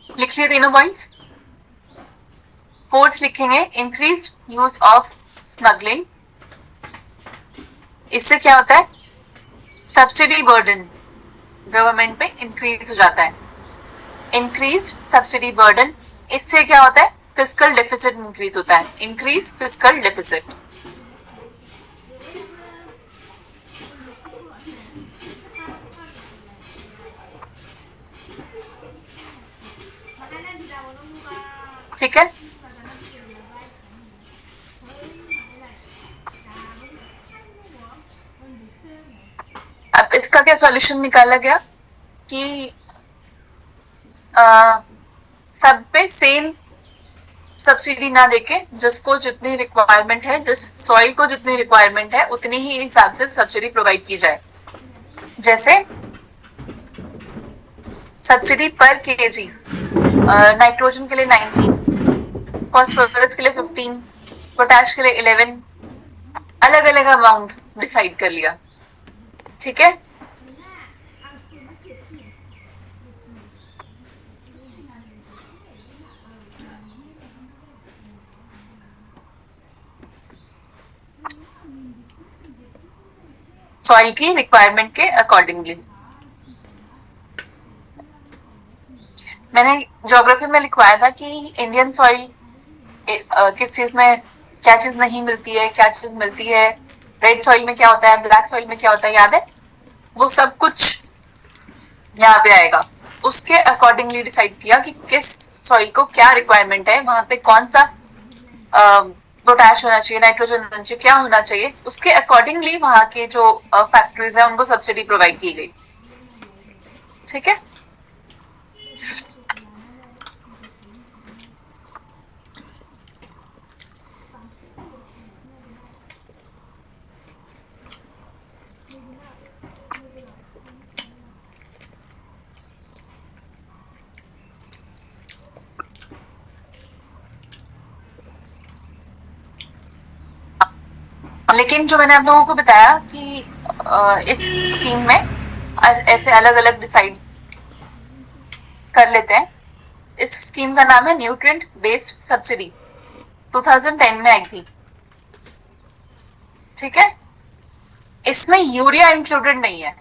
लिख लिए तीनों पॉइंट्स। फोर्थ लिखेंगे इंक्रीज यूज ऑफ स्मगलिंग। इससे क्या होता है? सब्सिडी बर्डन गवर्नमेंट पे इंक्रीज हो जाता है। इंक्रीज सब्सिडी बर्डन, इससे क्या होता है? फिस्कल डेफिसिट इंक्रीज होता है। Increase fiscal deficit. ठीक है, अब इसका क्या सॉल्यूशन निकाला गया कि सब पे सेम सब्सिडी ना देके जिसको जितनी रिक्वायरमेंट है, जिस सॉइल को जितनी रिक्वायरमेंट है उतनी ही हिसाब से सब्सिडी प्रोवाइड की जाए। जैसे सब्सिडी पर केजी नाइट्रोजन के लिए 19, फॉस्फोरस के लिए 15, पोटाश के लिए 11, अलग अलग अमाउंट डिसाइड कर लिया। ठीक है, सॉइल की रिक्वायरमेंट के अकॉर्डिंगली। मैंने ज्योग्राफी में लिखवाया था कि इंडियन सॉइल किस चीज में क्या चीज नहीं मिलती है, क्या चीज मिलती है, रेड सॉइल में क्या होता है, ब्लैक सॉइल में क्या होता है, याद है? वो सब कुछ यहाँ पे आएगा। उसके अकॉर्डिंगली डिसाइड किया कि किस सॉइल को क्या रिक्वायरमेंट है, वहां पे कौन सा पोटैश होना चाहिए, नाइट्रोजन होना चाहिए, क्या होना चाहिए, उसके अकॉर्डिंगली वहां के जो फैक्ट्रीज है उनको सब्सिडी प्रोवाइड की गई। ठीक है, लेकिन जो मैंने आप लोगों को बताया कि इस स्कीम में ऐसे अलग अलग डिसाइड कर लेते हैं। इस स्कीम का नाम है न्यूट्रिएंट बेस्ड सब्सिडी, 2010 में आई थी। ठीक है, इसमें यूरिया इंक्लूडेड नहीं है।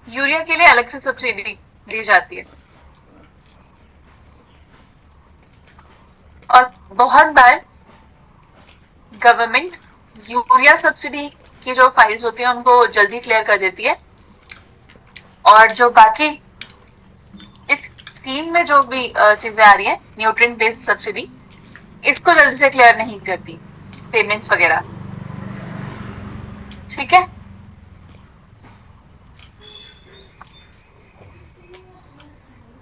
यूरिया के लिए अलग से सब्सिडी दी जाती है। और बहुत बार गवर्नमेंट यूरिया सब्सिडी की जो फाइल्स होती है उनको जल्दी क्लियर कर देती है, और जो बाकी इस स्कीम में जो भी चीजें आ रही है न्यूट्रिएंट बेस्ड सब्सिडी, इसको जल्दी से क्लियर नहीं करती, पेमेंट्स वगैरह। ठीक है,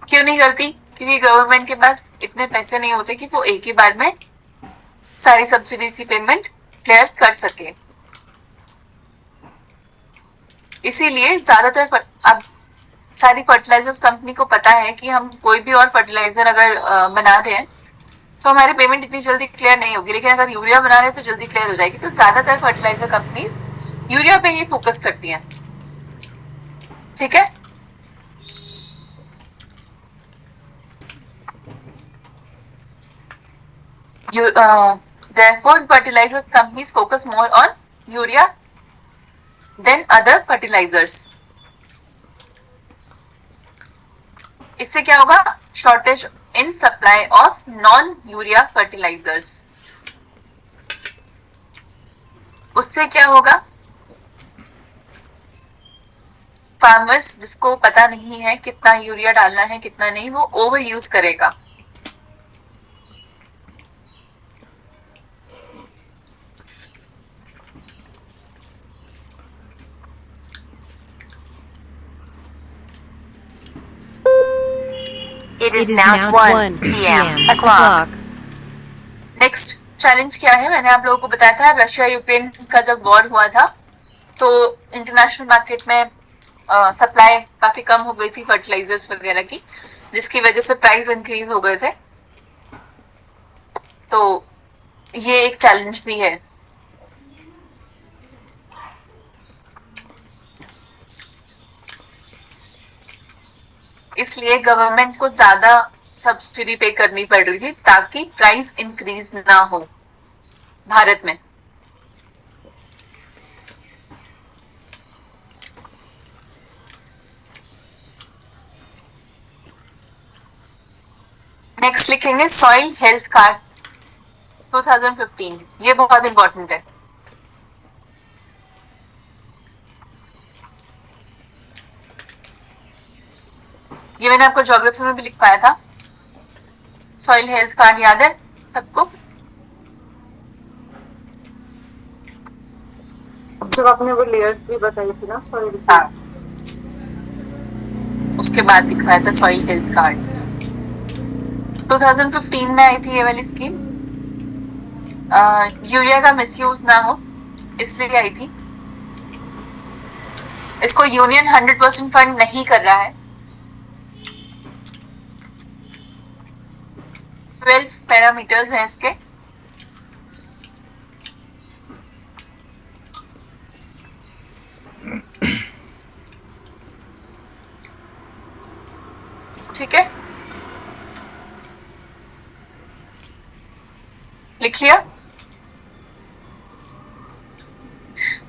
क्यों नहीं करती? क्योंकि गवर्नमेंट के पास इतने पैसे नहीं होते कि वो एक ही बार में सारी सब्सिडी की पेमेंट क्लियर कर सके। इसीलिए ज्यादातर अब सारी फर्टिलाइजर्स कंपनी को पता है कि हम कोई भी और फर्टिलाइजर अगर बना रहे हैं तो हमारी पेमेंट इतनी जल्दी क्लियर नहीं होगी, लेकिन अगर यूरिया बना रहे हैं तो जल्दी क्लियर हो जाएगी। तो ज्यादातर फर्टिलाइजर कंपनीज यूरिया पे ही फोकस करती हैं। ठीक है, therefore fertilizer companies focus more on urea than other fertilizers. इससे क्या होगा? Shortage in supply of non urea fertilizers. उससे क्या होगा? फार्मर्स जिसको पता नहीं है कितना यूरिया डालना है कितना नहीं, वो ओवर यूज करेगा। It is now 1 p.m. o'clock. Next challenge क्या है? मैंने आप लोगों को बताया था रशिया यूक्रेन का जब वॉर हुआ था तो इंटरनेशनल मार्केट में सप्लाई काफी कम हो गई थी फर्टिलाइजर्स वगैरह की, जिसकी वजह से प्राइस इंक्रीज हो गए थे। तो ये एक चैलेंज भी है। इसलिए गवर्नमेंट को ज्यादा सब्सिडी पे करनी पड़ रही थी ताकि प्राइस इंक्रीज ना हो भारत में। नेक्स्ट लिखेंगे सॉइल हेल्थ कार्ड 2015। ये बहुत इंपॉर्टेंट है। ये मैंने आपको ज्योग्राफी में भी लिख पाया था। सॉइल हेल्थ कार्ड याद है सबको? जब आपने वो लेयर्स भी बताई थी ना सॉइल, हाँ, उसके बाद दिखाया था सॉइल हेल्थ कार्ड। 2015 में आई थी ये वाली स्कीम। यूरिया का मिसयूज ना हो इसलिए आई थी। इसको यूनियन 100% फंड नहीं कर रहा है। 12 पैरामीटर्स हैं इसके। ठीक है, लिख लिया?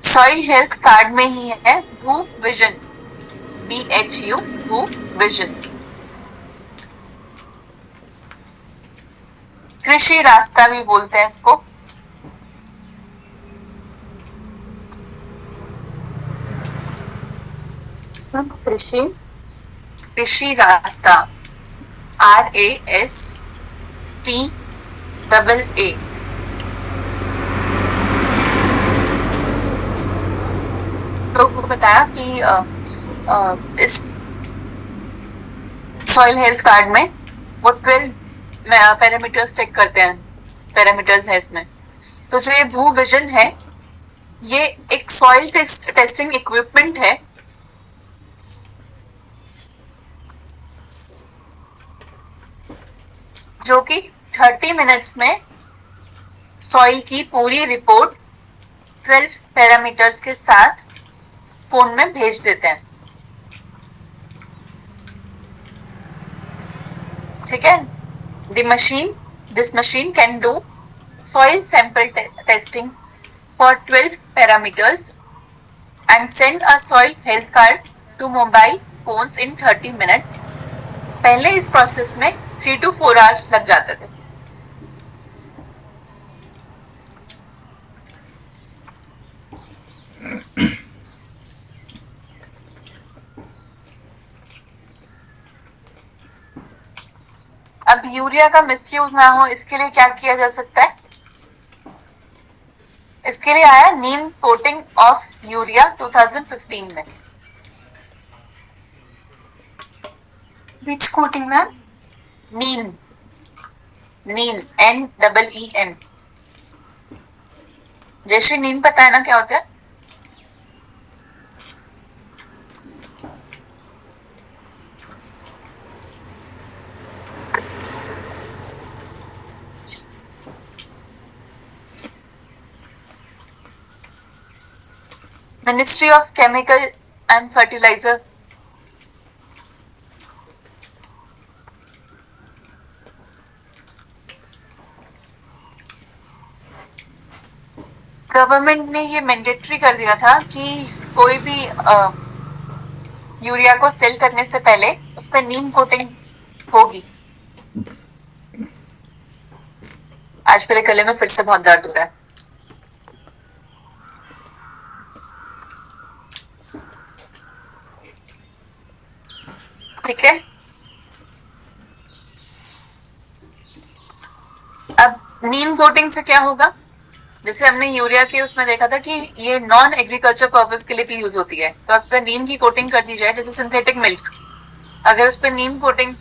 सॉइल हेल्थ कार्ड में ही है भू विजन, BHU, भू विजन। कृषि रास्ता भी बोलते हैं इसको। कृषि कृषि रास्ता, RASTAA। लोगों को बताया कि इस सॉइल हेल्थ कार्ड में वो 12 पैरामीटर्स चेक करते हैं, पैरामीटर्स है इसमें। तो जो ये भू विजन है ये एक सॉइल टेस्टिंग इक्विपमेंट है जो कि 30 मिनट्स में सॉइल की पूरी रिपोर्ट 12 पैरामीटर्स के साथ फोन में भेज देते हैं। ठीक है, this machine can do soil sample testing for 12 parameters and send a soil health card to mobile phones in 30 minutes. पहले इस प्रोसेस में 3 to 4 hours लग जाते थे। अब यूरिया का मिसयूज ना हो इसके लिए क्या किया जा सकता है? इसके लिए आया नीम कोटिंग ऑफ यूरिया 2015 में। Which coating ma'am? Neem, NEEM। जैसे नीम पता है ना क्या होता है? Ministry of chemical and fertilizer government ने ये मैंडेटरी कर दिया था कि कोई भी यूरिया को सेल करने से पहले उस पर नीम कोटिंग होगी। आज मेरे गले में फिर से बहुत दर्द हो रहा है। ठीक है, अब नीम कोटिंग से क्या होगा? जैसे हमने यूरिया के उसमें देखा था कि ये नॉन एग्रीकल्चर पर्पस के लिए भी यूज होती है, तो अगर नीम की कोटिंग कर दी जाए, जैसे सिंथेटिक मिल्क, अगर उस पर नीम कोटिंग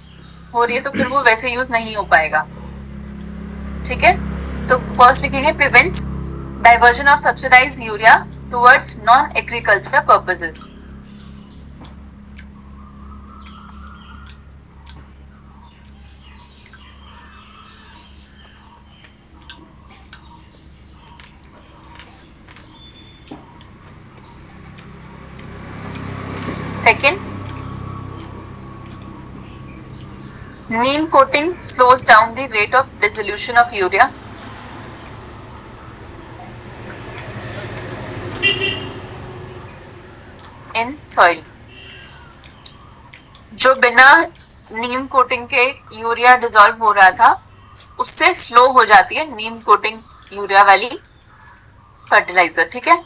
हो रही है तो फिर वो वैसे यूज नहीं हो पाएगा। ठीक है, तो फर्स्ट लिखेंगे prevents diversion of subsidised urea towards non agriculture purposes. Second, neem coating slows down the rate of dissolution of urea. In soil. जो बिना नीम कोटिंग के यूरिया डिसॉल्व हो रहा था उससे स्लो हो जाती है नीम कोटिंग यूरिया वाली फर्टिलाइजर। ठीक है,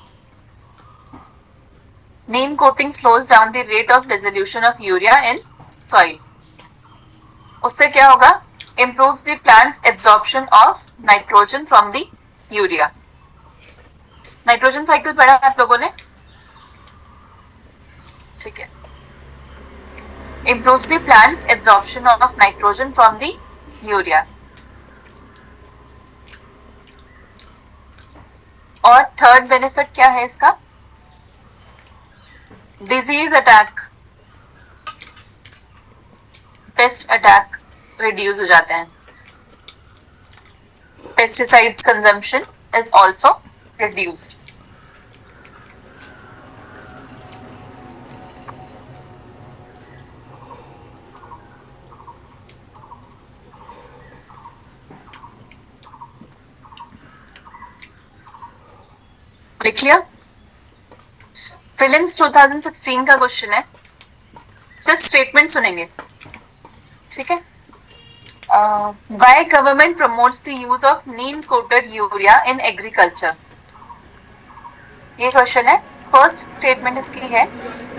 Neem coating slows down the rate of dissolution of urea in soil. उससे क्या होगा? Improves the plant's absorption of nitrogen from the urea. Nitrogen cycle पढ़ा है आप लोगों ने? ठीक है। Improves the plant's absorption of nitrogen from the urea. और थर्ड बेनिफिट क्या है इसका? Disease attack, paste attack reduce हो जाते हैं। Pesticides consumption is also reduced. लिख लिया? प्रीलिम्स 2016 का क्वेश्चन है, सिर्फ स्टेटमेंट सुनेंगे। ठीक है, why government promotes the use of Neem coated urea in agriculture, ये क्वेश्चन है। फर्स्ट स्टेटमेंट इसकी है,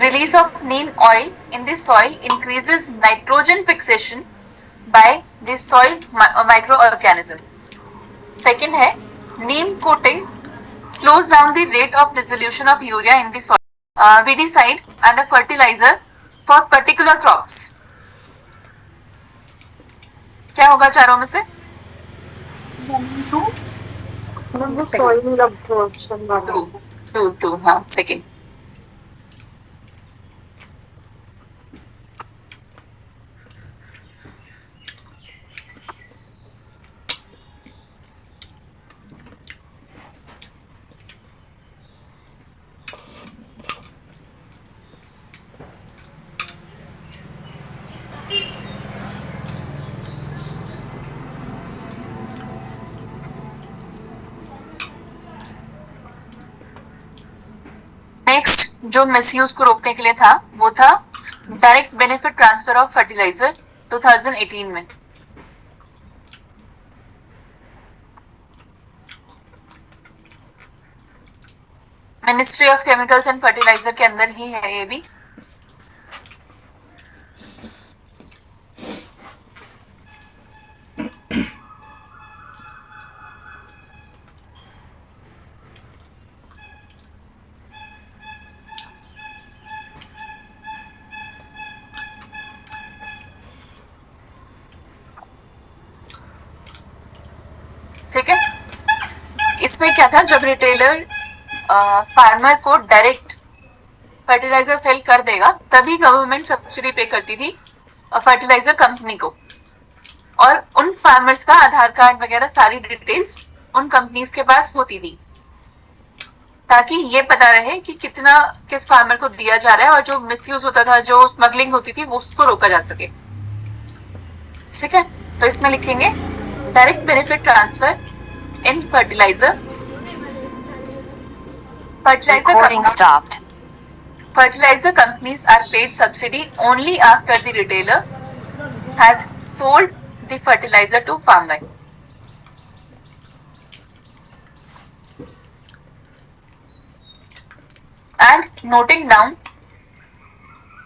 release of Neem oil in the soil increases nitrogen fixation by the soil micro organism. Second है, नीम coating slows down the rate of dissolution of urea in the soil. Weedicide and a fertilizer for particular crops. क्या होगा चारों में से? Soil absorption वाला। Two हाँ, second. Next जो misuse को रोकने के लिए था वो था direct benefit transfer of fertilizer 2018 में। Ministry of chemicals and fertilizer के अंदर ही है ये भी। ठीक है, इसमें क्या था, जब रिटेलर फार्मर को डायरेक्ट फर्टिलाइजर सेल कर देगा तभी गवर्नमेंट सब्सिडी पे करती थी फर्टिलाइजर कंपनी को, और उन फार्मर्स का आधार कार्ड वगैरह सारी डिटेल्स उन कंपनीज के पास होती थी, ताकि ये पता रहे कि कितना किस फार्मर को दिया जा रहा है, और जो मिसयूज होता था, जो स्मगलिंग होती थी, वो उसको रोका जा सके। ठीक है, तो इसमें लिखेंगे direct benefit transfer in fertilizer. Recording stopped. Fertilizer companies are paid subsidy only after the retailer has sold the fertilizer to farmer. And noting down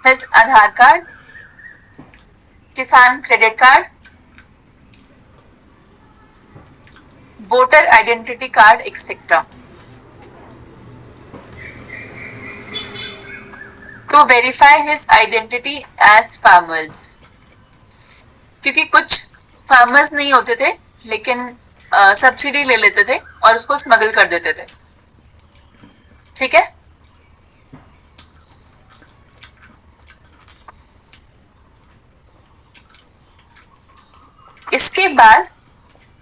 his Aadhaar card, Kisan credit card, voter identity card, etc. to verify his identity as farmers. क्योंकि कुछ farmers नहीं होते थे लेकिन subsidy ले लेते थे और उसको स्मगल कर देते थे। ठीक है, इसके बाद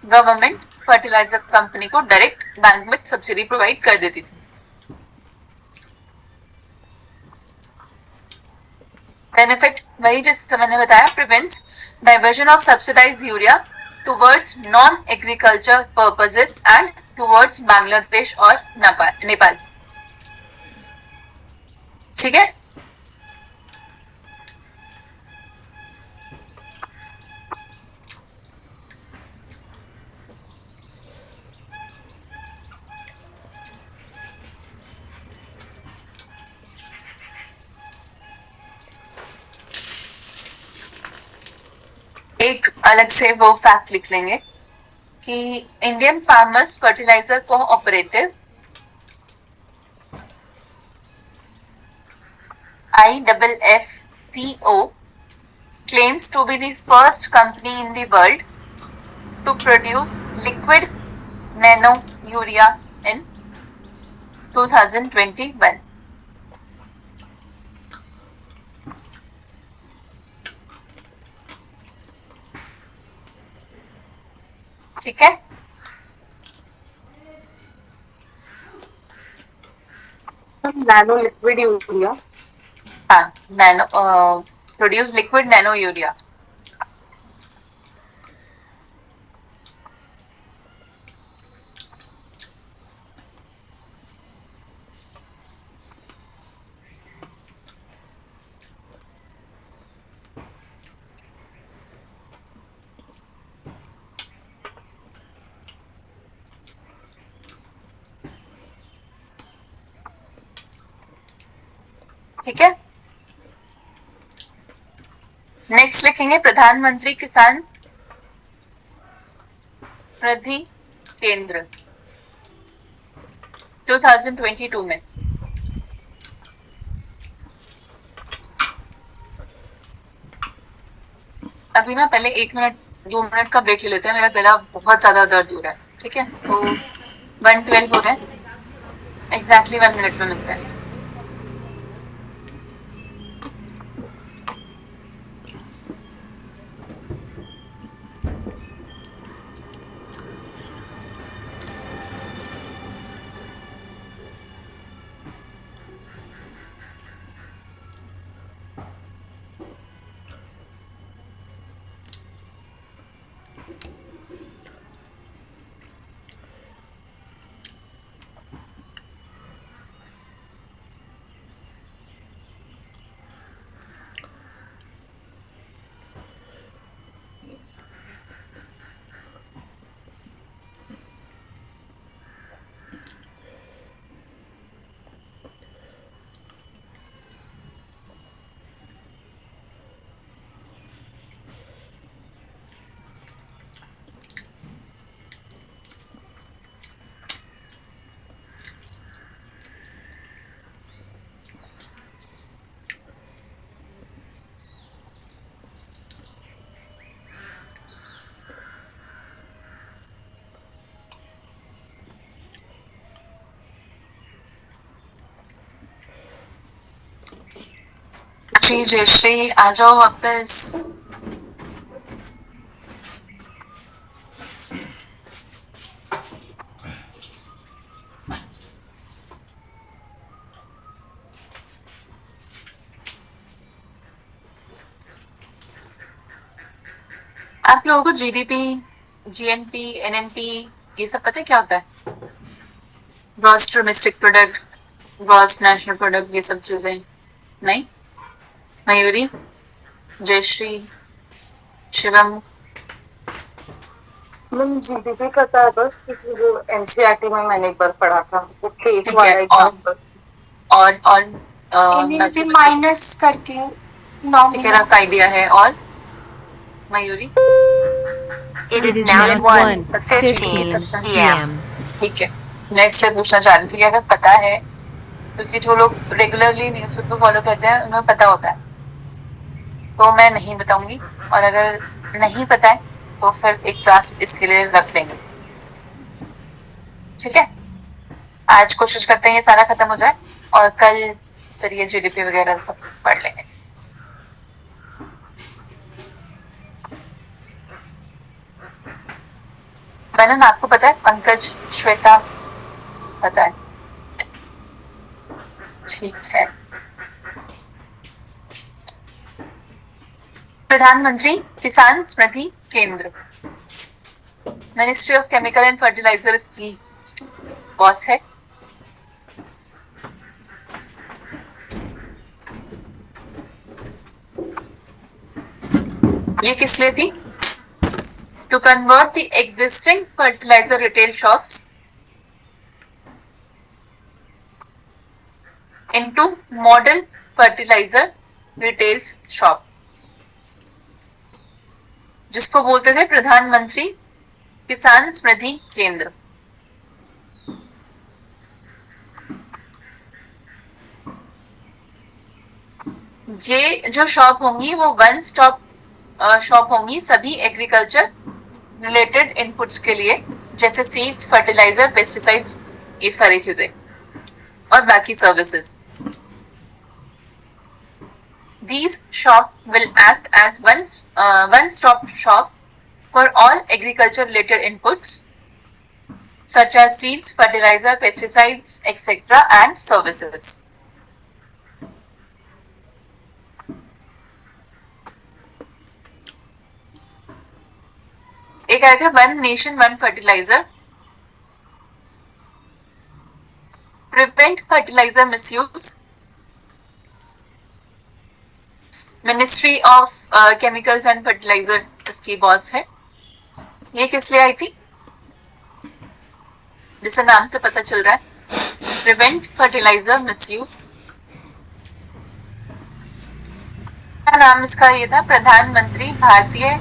गवर्नमेंट फर्टिलाइजर कंपनी को डायरेक्ट बैंक में सब्सिडी प्रोवाइड कर देती थी। बेनिफिट वही जैसे मैंने बताया, prevents diversion of subsidised urea towards non agriculture purposes and towards Bangladesh और नेपाल। ठीक है, एक अलग से वो फैक्ट लिख लेंगे कि Indian farmers fertilizer cooperative IFFCO claims to be the first company in the world to produce liquid nano urea in 2021. ठीक है, नैनो लिक्विड यूरिया, हाँ, nano produce liquid nano urea. ठीक है, नेक्स्ट लिखेंगे प्रधानमंत्री किसान समृद्धि केंद्र 2022 में। अभी ना पहले 1 मिनट 2 मिनट का ब्रेक ले लेते हैं, मेरा गला बहुत ज्यादा दर्द हो रहा है। ठीक है, तो 1:12 हो रहे हैं, एग्जैक्टली 1 मिनट में मिलते हैं। जी जयश्री आ जाओ वापस। आप लोगों को जीडीपी, जीएनपी, एनएनपी ये सब पता है क्या होता है? Gross domestic product, gross national product, ये सब चीजें नहीं? मयूरी, जयश्री, शिवम, मैम जीडीपी पता है बस, क्योंकि वो एनसीईआरटी में मैंने एक बार पढ़ा था, वो केक ठीक वाला है। एग्जाम्पल। और एनएनपी माइनस करके ठीक है, नॉमिनल। रफ आइडिया है। और Mayuri? It is now 1:15 p.m. ठीक है, मैं इससे पूछना चाह रही थी कि अगर पता है, क्योंकि जो लोग रेगुलरली न्यूज़पेपर फॉलो करते हैं उन्हें पता होता है, तो मैं नहीं बताऊंगी। और अगर नहीं पता है तो फिर एक क्लास इसके लिए रख लेंगे, ठीक है? आज कोशिश करते हैं ये सारा खत्म हो जाए और कल फिर ये जीडीपी वगैरह सब पढ़ लेंगे। बनन, आपको पता है? पंकज, श्वेता, पता है? ठीक है। प्रधानमंत्री Kisan Samriddhi Kendra, ministry of chemical and fertilizers की बॉस है। ये किस लिए थी? To convert the existing fertilizer retail shops into modern fertilizer retail shop, जिसको बोलते थे प्रधानमंत्री किसान समृद्धि केंद्र। ये जो शॉप होंगी वो वन स्टॉप शॉप होंगी सभी एग्रीकल्चर रिलेटेड इनपुट्स के लिए, जैसे सीड्स, फर्टिलाइजर, पेस्टिसाइड्स, ये सारी चीजें और बाकी services. These shop will act as one-stop shop for all agriculture-related inputs such as seeds, fertilizer, pesticides, etc. and services. एक आया था one nation one fertilizer, prevent fertilizer misuse, ministry of chemicals and fertilizer इसकी boss है। ये किस लिए आई थी? जिसे नाम से पता चल रहा है, प्रिवेंट फर्टिलाइजर मिसयूज। नाम इसका ये था, प्रधानमंत्री भारतीय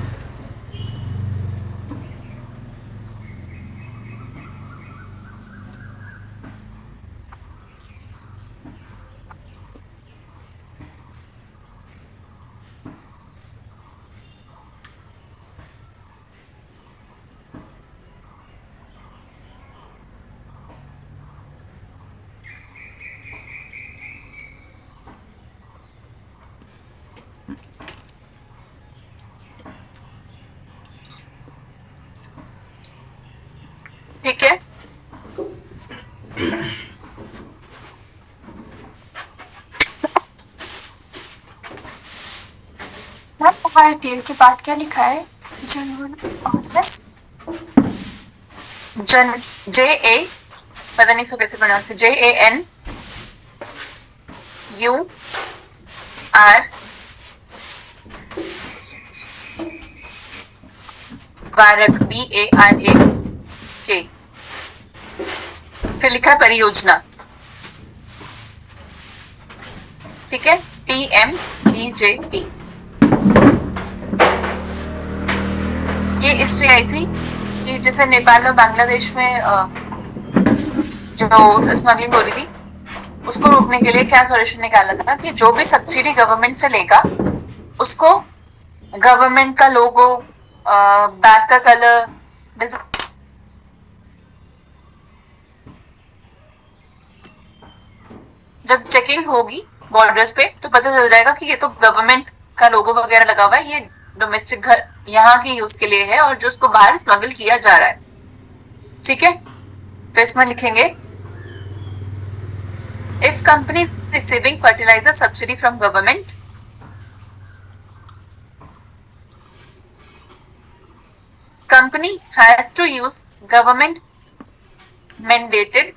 ठीक है। RTL के बाद क्या लिखा है? बस जन JA, पता नहीं इसको कैसे प्रोनाउंस है, JANUR वारक BARAK, फिर लिखा परियोजना, ठीक है? PMBJP। ये इसलिए आई थी कि जैसे नेपाल और बांग्लादेश में जो स्मगलिंग हो रही थी, उसको रोकने के लिए क्या सॉल्यूशन निकाला था कि जो भी सब्सिडी गवर्नमेंट से लेगा उसको गवर्नमेंट का लोगो, बैग का कलर, जब चेकिंग होगी बॉर्डर्स पे, तो पता चल जाएगा कि ये तो गवर्नमेंट का लोगो वगैरह लगा हुआ है, ये डोमेस्टिक घर यहाँ के यूज के लिए है और जो उसको बाहर स्मगल किया जा रहा है। ठीक है, तो इसमें लिखेंगे if company receiving fertilizer subsidy from government company has to use government mandated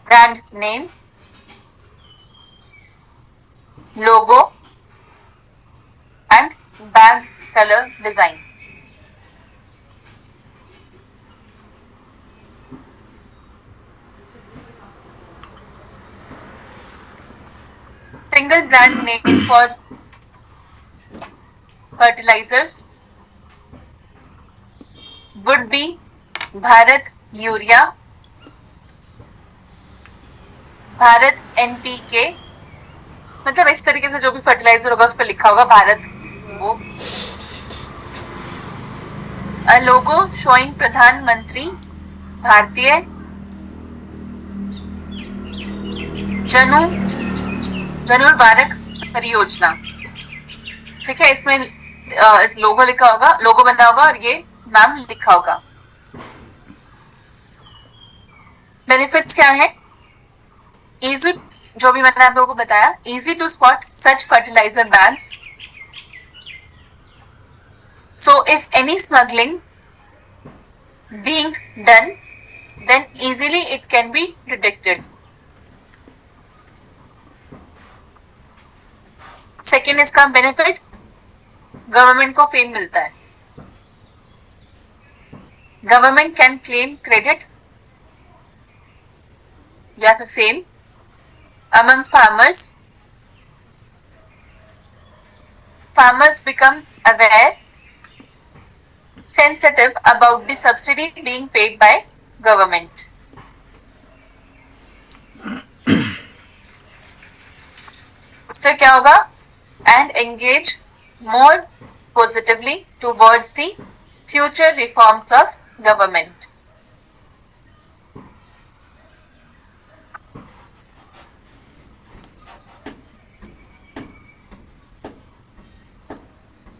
brand name, logo and bag color design. Single brand name for fertilizers would be Bharat Urea, Bharat NPK, मतलब इस तरीके से जो भी फर्टिलाइजर होगा उस पर लिखा होगा भारत वो। अ लोगो शोइंग प्रधानमंत्री भारतीय जनुर्बारक परियोजना। ठीक है, इसमें इस लोगो लिखा होगा, लोगो बना होगा और ये नाम लिखा होगा। बेनिफिट्स क्या है? इजी, जो भी मैंने आप लोगों को बताया, easy to spot such fertilizer bags, so if any smuggling being done then easily it can be detected. Second इसका बेनिफिट, गवर्नमेंट को फेम मिलता है, गवर्नमेंट कैन क्लेम क्रेडिट या फिर fame among farmers. Farmers become aware, sensitive about the subsidy being paid by government. उससे क्या होगा? And engage more positively towards the future reforms of government.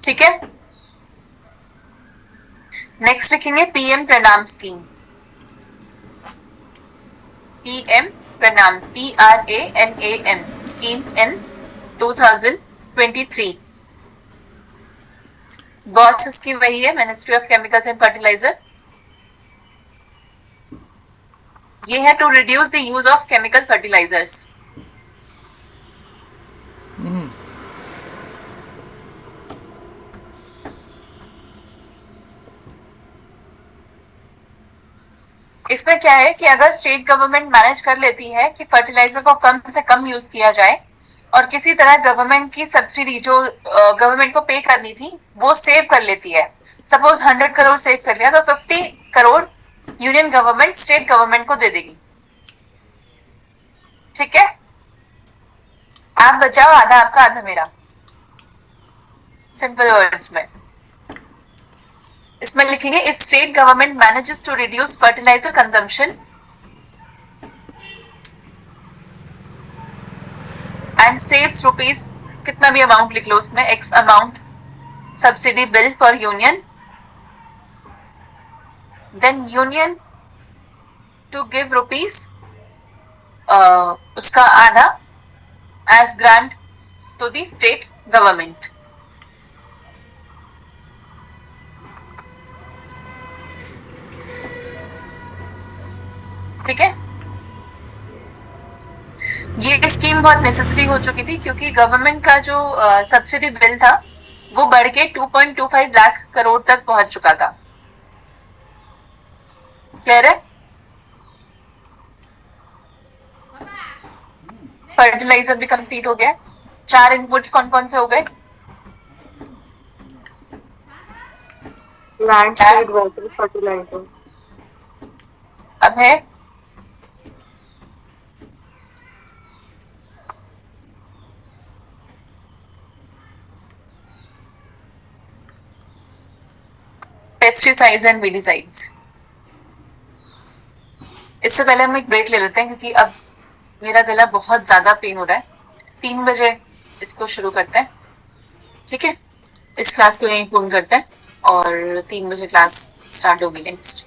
ठीक है, नेक्स्ट लिखेंगे PM Pranam scheme. PM Pranam, PRANAM scheme in 2023। Boss इसकी वही है, ministry of chemicals and fertilizer. ये है to reduce the use of chemical fertilizers. इसमें क्या है कि अगर स्टेट गवर्नमेंट मैनेज कर लेती है कि फर्टिलाइजर को कम से कम यूज किया जाए और किसी तरह गवर्नमेंट की सब्सिडी जो गवर्नमेंट को पे करनी थी वो सेव कर लेती है, सपोज 100 करोड़ सेव कर लिया तो 50 crore union government state government को दे देगी। ठीक है, आप बचाओ, आधा आपका आधा मेरा, सिंपल वर्ड्स में। इसमें लिखेंगे if state government manages to reduce fertilizer consumption and saves rupees, कितना भी अमाउंट लिख लो उसमें, X amount subsidy bill for union, then union to give rupees उसका आधा as grant to the state government. ठीक है, ये स्कीम बहुत नेसेसरी हो चुकी थी क्योंकि गवर्नमेंट का जो सब्सिडी बिल था वो बढ़ के 2.25 लाख करोड़ तक पहुंच चुका था। क्लियर है? फर्टिलाइजर भी कंप्लीट हो गया। 4 इनपुट्स कौन कौन से हो गए? Land, seed, water, fertilizer. अब है पेस्टिसाइड्स एंड वीडिसाइड्स। इससे पहले हम एक ब्रेक ले लेते हैं क्योंकि अब मेरा गला बहुत ज्यादा पेन हो रहा है। 3 बजे इसको शुरू करते हैं, ठीक है? इस क्लास को यहीं पूर्ण करते हैं और 3 बजे क्लास स्टार्ट होगी नेक्स्ट।